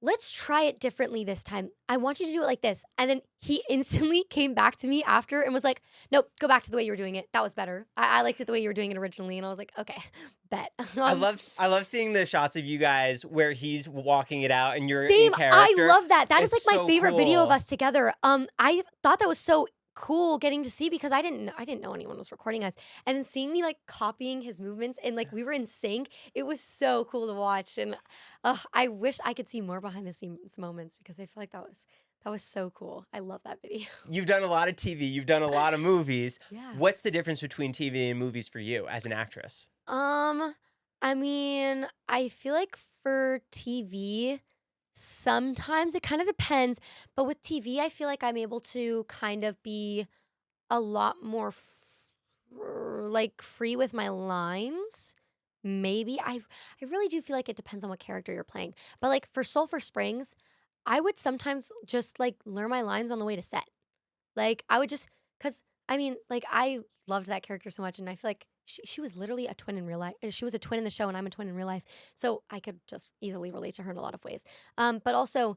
let's try it differently this time. I want you to do it like this. And then he instantly came back to me after and was like, nope, go back to the way you were doing it. That was better. I liked it the way you were doing it originally. And I was like, okay, bet. I love seeing the shots of you guys where he's walking it out and you're Same, in character. I love that. That is It's like my so favorite video of cool. us together. I thought that was so cool getting to see because I didn't know anyone was recording us, and then seeing me like copying his movements and like we were in sync. It was so cool to watch, and I wish I could see more behind the scenes moments because I feel like that was so cool. I love that video. You've done a lot of TV. You've done a lot of movies. Yeah. What's the difference between TV and movies for you as an actress? I feel like for TV, sometimes it kind of depends. But with TV, I feel like I'm able to kind of be a lot more like free with my lines. Maybe I really do feel like it depends on what character you're playing. But like for Sulpher Springs, I would sometimes just like learn my lines on the way to set. Like I would just cuz I mean, like I loved that character so much and I feel like she was literally a twin in real life. She was a twin in the show and I'm a twin in real life. So I could just easily relate to her in a lot of ways. But also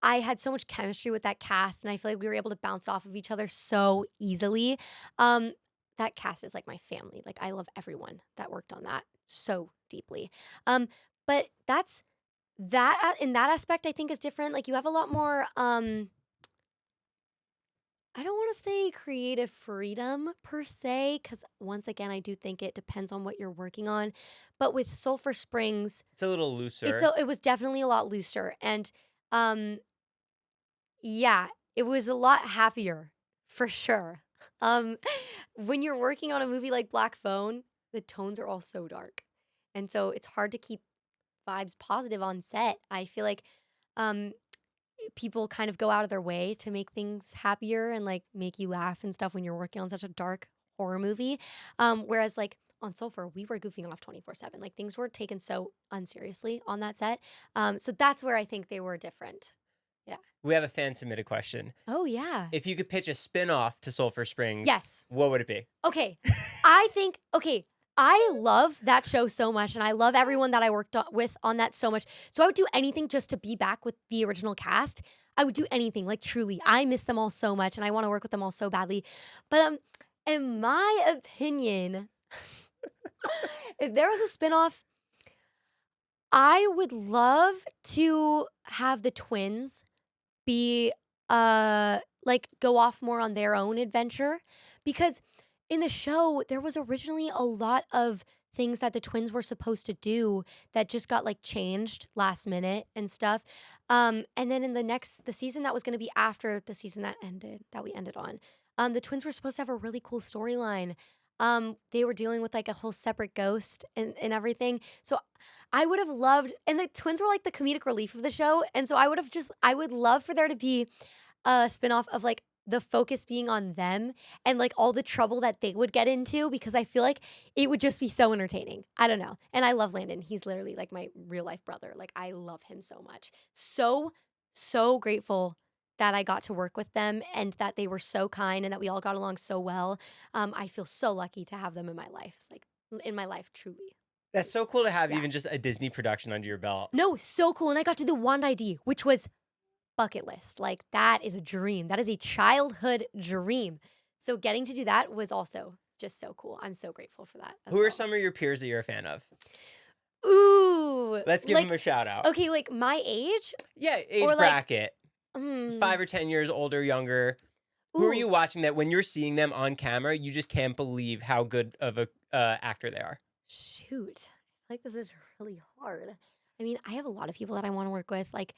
I had so much chemistry with that cast and I feel like we were able to bounce off of each other so easily. Um that cast is like my family. Like I love everyone that worked on that so deeply. But that's that in that aspect I think is different. Like you have a lot more I don't want to say creative freedom per se, because once again, I do think it depends on what you're working on. But with Sulphur Springs, It's a little looser. it was definitely a lot looser, and um, yeah, it was a lot happier for sure. Um, when you're working on a movie like Black Phone, the tones are all so dark, and so it's hard to keep vibes positive on set. I feel like um people kind of go out of their way to make things happier and like make you laugh and stuff when you're working on such a dark horror movie. Whereas like on Sulphur, we were goofing off 24/7. Like things were taken so unseriously on that set. So that's where I think they were different. Yeah. We have a fan submitted question. Oh yeah. If you could pitch a spin-off to Sulphur Springs, Yes. what would it be? Okay. I love that show so much and I love everyone that I worked with on that so much. So I would do anything just to be back with the original cast. I would do anything, like truly. I miss them all so much and I want to work with them all so badly. But in my opinion, if there was a spinoff, I would love to have the twins be like go off more on their own adventure because in the show there was originally a lot of things that the twins were supposed to do that just got like changed last minute and stuff. And then in the season that was going to be after the season that we ended on, the twins were supposed to have a really cool storyline. They were dealing with like a whole separate ghost and everything. So I would have loved, and the twins were like the comedic relief of the show. And so I would love for there to be a spinoff of like the focus being on them and like all the trouble that they would get into because I feel like it would just be so entertaining. I don't know. And I love Landon. He's literally like my real life brother. Like I love him so much. So grateful that I got to work with them and that they were so kind and that we all got along so well. I feel so lucky to have them in my life. It's like in my life, truly. That's so cool to have Yeah. even just a Disney production under your belt. No, so cool. And I got to do Wand ID, which was bucket list. Like that is a dream. That is a childhood dream. So getting to do that was also just so cool. I'm so grateful for that. Who are some of your peers that you're a fan of? Ooh. Let's give them a shout out. Okay, like my age? Yeah, age Or, like, bracket. 5 or 10 years older, younger. Who are Ooh. you watching that when you're seeing them on camera, you just can't believe how good of a actor they are? Shoot. I feel like this is really hard. I mean, I have a lot of people that I want to work with. Like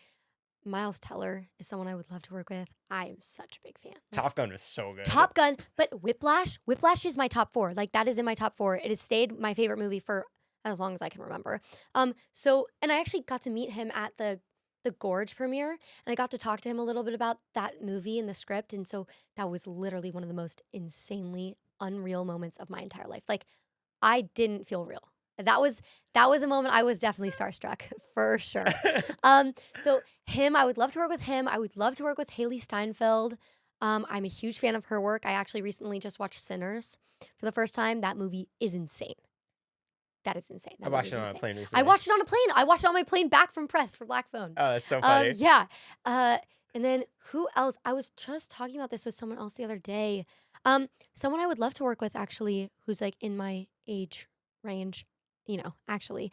Miles Teller is someone I would love to work with. I am such a big fan. Like, Top Gun was so good. Top Gun, but Whiplash is my top 4. Like that is in my top 4. It has stayed my favorite movie for as long as I can remember. So and I actually got to meet him at the Gorge premiere and I got to talk to him a little bit about that movie and the script and so that was literally one of the most insanely unreal moments of my entire life. Like I didn't feel real. That was a moment I was definitely starstruck for sure. So him, I would love to work with him. I would love to work with Haley Steinfeld. I'm a huge fan of her work. I actually recently just watched Sinners for the first time. That movie is insane. That is insane. I watched it on a plane recently. I watched it on a plane. I watched it on my plane back from press for Black Phone. Oh, that's so funny. Yeah. And then who else? I was just talking about this with someone else the other day. Someone I would love to work with actually, who's like in my age range, actually,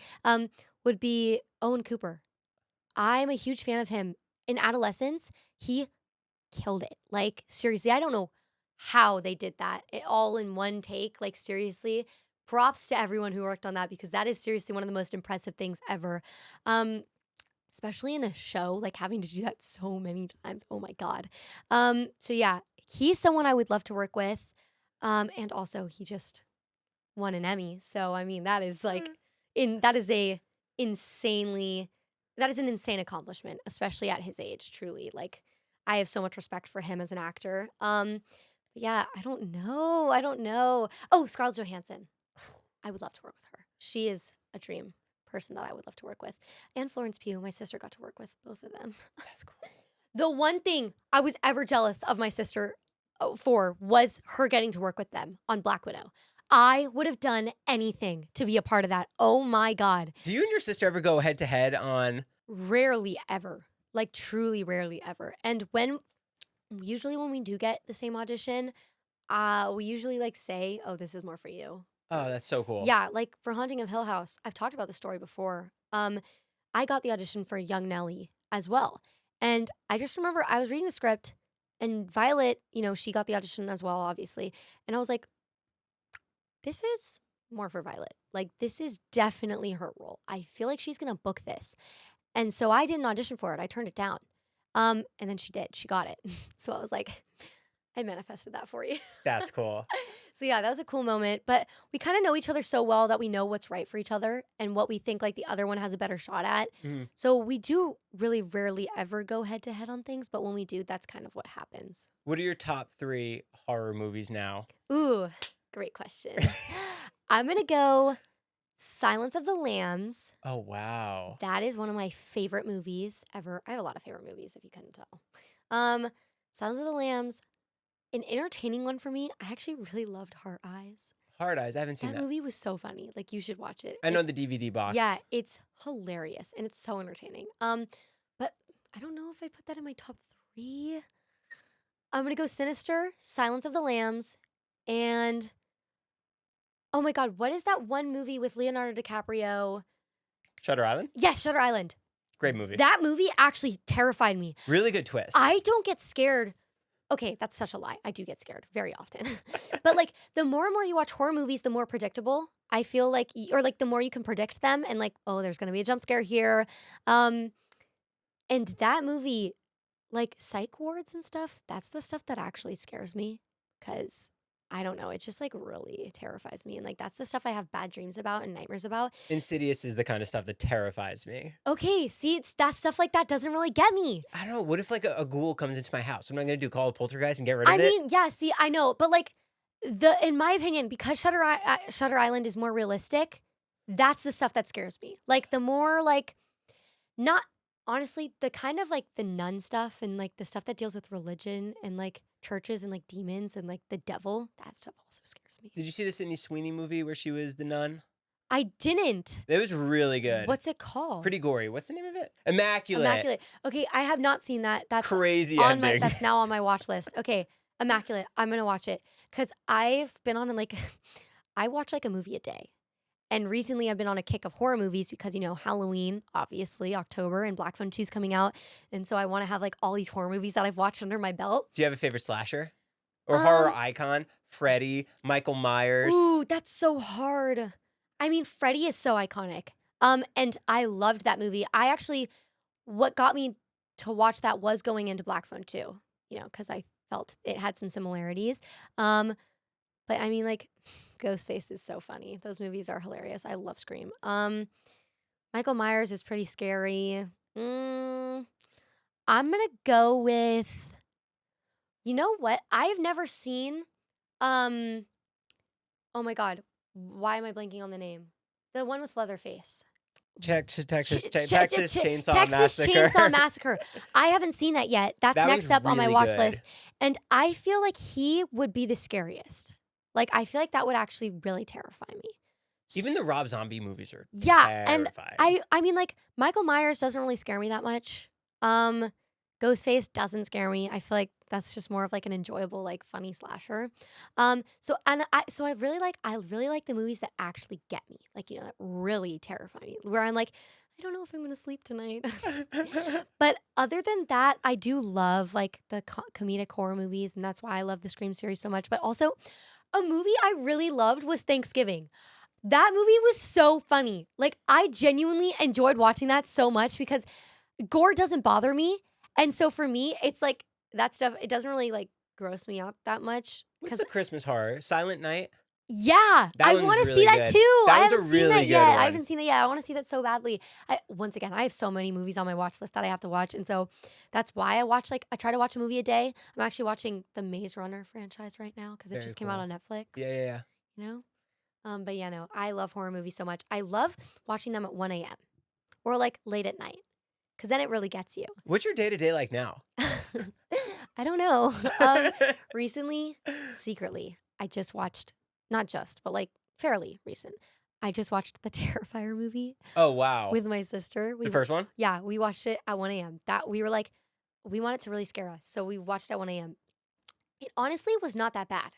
would be Owen Cooper. I'm a huge fan of him. In adolescence, he killed it. Like, seriously, I don't know how they did that all in one take. Like, seriously, props to everyone who worked on that because that is seriously one of the most impressive things ever. Especially in a show, like having to do that so many times. Oh my God. So yeah, he's someone I would love to work with. And also he just won an Emmy. So I mean, that is like that is a that is an insane accomplishment, especially at his age, truly. Like, I have so much respect for him as an actor. Yeah, I don't know. I don't know. Oh, Scarlett Johansson. I would love to work with her. She is a dream person that I would love to work with. And Florence Pugh, my sister got to work with both of them. That's cool. The one thing I was ever jealous of my sister for was her getting to work with them on Black Widow. I would have done anything to be a part of that. Oh my God. Do you and your sister ever go head to head on? Rarely ever. Like truly rarely ever. And usually when we do get the same audition, we usually like say, oh, this is more for you. Oh, that's so cool. Yeah, like for Haunting of Hill House, I've talked about the story before. I got the audition for Young Nellie as well. And I just remember I was reading the script and Violet, she got the audition as well, obviously. And I was like, this is more for Violet. Like, this is definitely her role. I feel like she's going to book this. And so I didn't audition for it. I turned it down. And then she did. She got it. So I was like, I manifested that for you. That's cool. So yeah, that was a cool moment. But we kind of know each other so well that we know what's right for each other and what we think like the other one has a better shot at. Mhm. So we do really rarely ever go head to head on things. But when we do, that's kind of what happens. What are your top 3 horror movies now? Ooh, great question. I'm going to go Silence of the Lambs. Oh, wow. That is one of my favorite movies ever. I have a lot of favorite movies, if you couldn't tell. Silence of the Lambs. An entertaining one for me, I actually really loved Heart Eyes. Hard Eyes. I haven't seen That that. movie was so funny. Like, you should watch it. I know It's- the DVD box. Yeah, it's hilarious and it's so entertaining. But I don't know if I put that in my top 3. I'm gonna go Sinister, Silence of the Lambs, and oh my God, what is that one movie with Leonardo DiCaprio? Shutter Island. Yes, Shutter Island. Great movie. That movie actually terrified me. Really good twist. I don't get scared. Okay, that's such a lie. I do get scared very often. But like the more and more you watch horror movies, the more predictable I feel like, or like the more you can predict them and like, oh, there's gonna be a jump scare here. And that movie, like psych wards and stuff, that's the stuff that actually scares me because I don't know, it just like really terrifies me. And like that's the stuff I have bad dreams about and nightmares about. Insidious is the kind of stuff that terrifies me. Okay, see, it's that stuff like that doesn't really get me. I don't know. What if like a ghoul comes into my house? What am I going to do? Call a poltergeist and get rid of I it? mean, yeah, see, I know, but like in my opinion, because Shutter Island is more realistic, that's the stuff that scares me. Like the more like, not honestly, the kind of like the nun stuff and like the stuff that deals with religion and like churches and like demons and like the devil, that stuff also scares me. Did you see the Sydney Sweeney movie where she was the nun? I didn't. It was really good. What's it called? Pretty gory. What's the name of it? Immaculate. Immaculate. Okay, I have not seen that. That's Crazy on my. ending. That's now on my watch list. Okay, Immaculate. I'm gonna watch it because I've been on like, I watch like a movie a day, and recently I've been on a kick of horror movies because Halloween, obviously October, and Black Phone 2's coming out, and so I want to have like all these horror movies that I've watched under my belt. Do you have a favorite slasher or horror icon? Freddy, Michael Myers. Ooh, that's so hard. I mean, Freddy is so iconic. And I loved that movie. What got me to watch that was going into Black Phone 2, because I felt it had some similarities. But I mean, like, Ghostface is so funny. Those movies are hilarious. I love Scream. Michael Myers is pretty scary. I'm gonna go with, you know what? I've never seen, oh my God. Why am I blanking on the name? The one with Leatherface. Texas Texas Chainsaw Texas Massacre. Chainsaw Massacre. I haven't seen that yet. That's That next was up on my really watch good. list. And I feel like he would be the scariest. Like, I feel like that would actually really terrify me. Even the Rob Zombie movies are Yeah, and terrifying. I mean, like, Michael Myers doesn't really scare me that much. Ghostface doesn't scare me. I feel like that's just more of like an enjoyable, like funny slasher. I really like the movies that actually get me, like that really terrify me. Where I'm like, I don't know if I'm gonna sleep tonight. But other than that, I do love like the comedic horror movies, and that's why I love the Scream series so much. But also, a movie I really loved was Thanksgiving. That movie was so funny. Like, I genuinely enjoyed watching that so much because gore doesn't bother me. And so for me, it's like that stuff, it doesn't really like gross me out that much. What's the Christmas horror? Silent Night? Yeah, That I one's want to really see that good. too. That I one's a haven't seen really that good yet. I one. haven't seen it yet. I want to see that so badly. Once again, I have so many movies on my watch list that I have to watch, and so that's why I try to watch a movie a day. I'm actually watching the Maze Runner franchise right now because it Very just came out cool. on Netflix. Yeah. You know, but yeah, no, I love horror movies so much. I love watching them at 1 a.m. or like late at night because then it really gets you. What's your day-to-day like now? I don't know. Recently, secretly, I just watched, not just, but like fairly recent. I just watched the Terrifier movie Oh, wow. with my sister. The first one? Yeah, we watched it at 1 a.m. That we were like, we want it to really scare us, so we watched it at 1 a.m. It honestly was not that bad.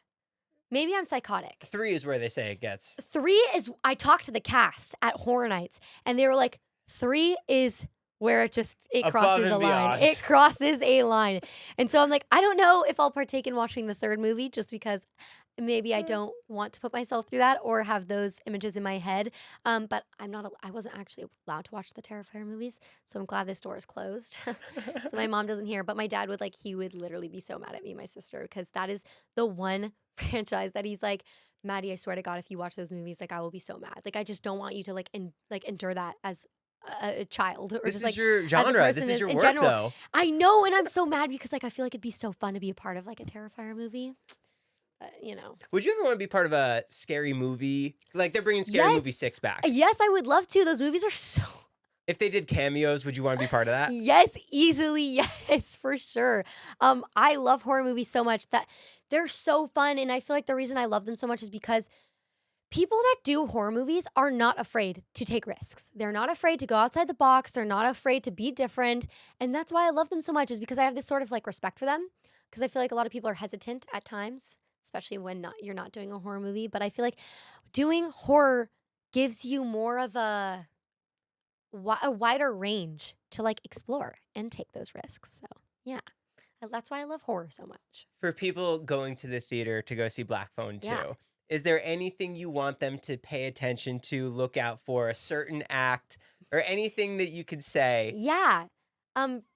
Maybe I'm psychotic. 3 is where they say it gets. 3 is, I talked to the cast at Horror Nights, and they were like, 3 is where it Above crosses a and line. beyond. It crosses a line. And so I'm like, I don't know if I'll partake in watching the third movie just because maybe I don't want to put myself through that or have those images in my head. But I wasn't actually allowed to watch the Terrifier movies. So I'm glad this door is closed. So my mom doesn't hear. But my dad he would literally be so mad at me and my sister because that is the one franchise that he's like, Maddie, I swear to God, if you watch those movies, like I will be so mad. Like I just don't want you to endure that as a child or This just is like your as a genre. person This is your in work, general. though. I know, and I'm so mad because like I feel like it'd be so fun to be a part of like a Terrifier movie. You know. Would you ever want to be part of a scary movie? Like they're bringing Scary Yes. Movie 6 back. Yes, I would love to. Those movies are so. If they did cameos, would you want to be part of that? Yes, easily. Yes, for sure. I love horror movies so much that they're so fun, and I feel like the reason I love them so much is because people that do horror movies are not afraid to take risks. They're not afraid to go outside the box. They're not afraid to be different. And that's why I love them so much is because I have this sort of like respect for them because I feel like a lot of people are hesitant at times, especially when you're not doing a horror movie. But I feel like doing horror gives you more of a wider range to like explore and take those risks. So yeah, that's why I love horror so much. For people going to the theater to go see Black Phone 2, Yeah. is there anything you want them to pay attention to, look out for, a certain act, or anything that you could say? Yeah,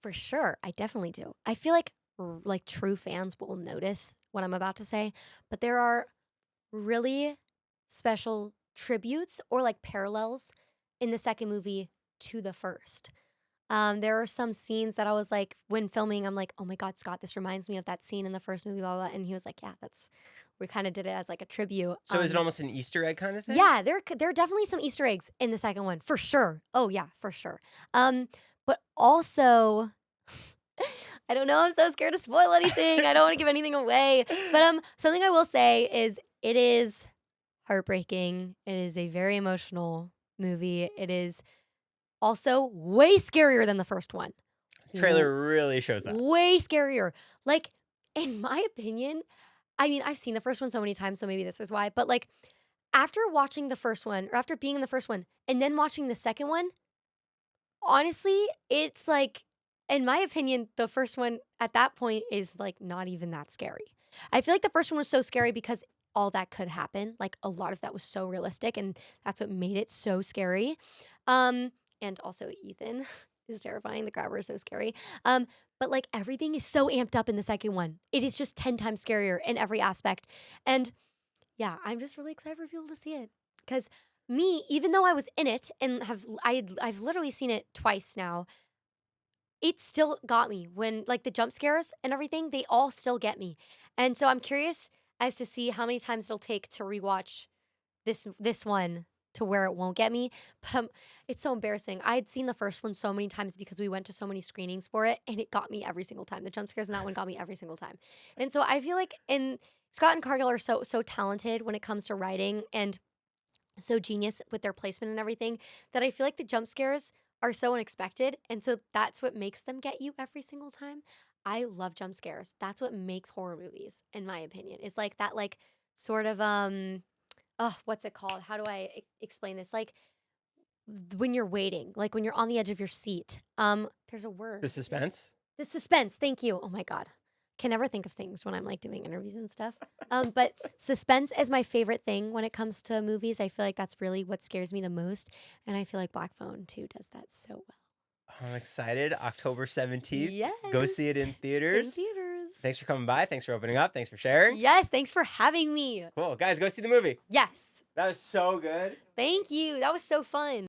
for sure. I definitely do. I feel like like true fans will notice what I'm about to say, but there are really special tributes or like parallels in the second movie to the first. There are some scenes that I was like, when filming, I'm like, oh my God, Scott, this reminds me of that scene in the first movie, blah, blah, blah. And he was like, yeah, we kind of did it as like a tribute. So is it almost an Easter egg kind of thing? Yeah, there are definitely some Easter eggs in the second one, for sure. Oh yeah, for sure. But also, I don't know, I'm so scared to spoil anything. I don't want to give anything away. But something I will say is it is heartbreaking. It is a very emotional movie. It is also way scarier than the first one. Trailer really shows that. Way scarier. Like, in my opinion, I mean, I've seen the first one so many times, so maybe this is why. But like, after watching the first one, or after being in the first one, and then watching the second one, honestly, it's like, in my opinion, the first one at that point is like not even that scary. I feel like the first one was so scary because all that could happen. Like a lot of that was so realistic, and that's what made it so scary. And also Ethan is terrifying. The grabber is so scary. But like everything is so amped up in the second one. It is just 10 times scarier in every aspect. And yeah, I'm just really excited for people to see it. Because me, even though I was in it and I've literally seen it twice now, it still got me when like the jump scares and everything, they all still get me. And so I'm curious as to see how many times it'll take to rewatch this one to where it won't get me. But it's so embarrassing. I had seen the first one so many times because we went to so many screenings for it, and it got me every single time. The jump scares in that one got me every single time. And so I feel like Scott and Cargill are so talented when it comes to writing and so genius with their placement and everything that I feel like the jump scares are so unexpected, and so that's what makes them get you every single time. I love jump scares. That's what makes horror movies, in my opinion. It's like that like sort of what's it called? How do I explain this? Like when you're waiting, like when you're on the edge of your seat. There's a word. The suspense? The suspense. Thank you. Oh my God. Can never think of things when I'm like doing interviews and stuff. But suspense is my favorite thing when it comes to movies. I feel like that's really what scares me the most. And I feel like Black Phone 2 does that so well. I'm excited. October 17th. Yes. Go see it in theaters. In theaters. Thanks for coming by. Thanks for opening up. Thanks for sharing. Yes, thanks for having me. Cool. Guys, go see the movie. Yes. That was so good. Thank you. That was so fun.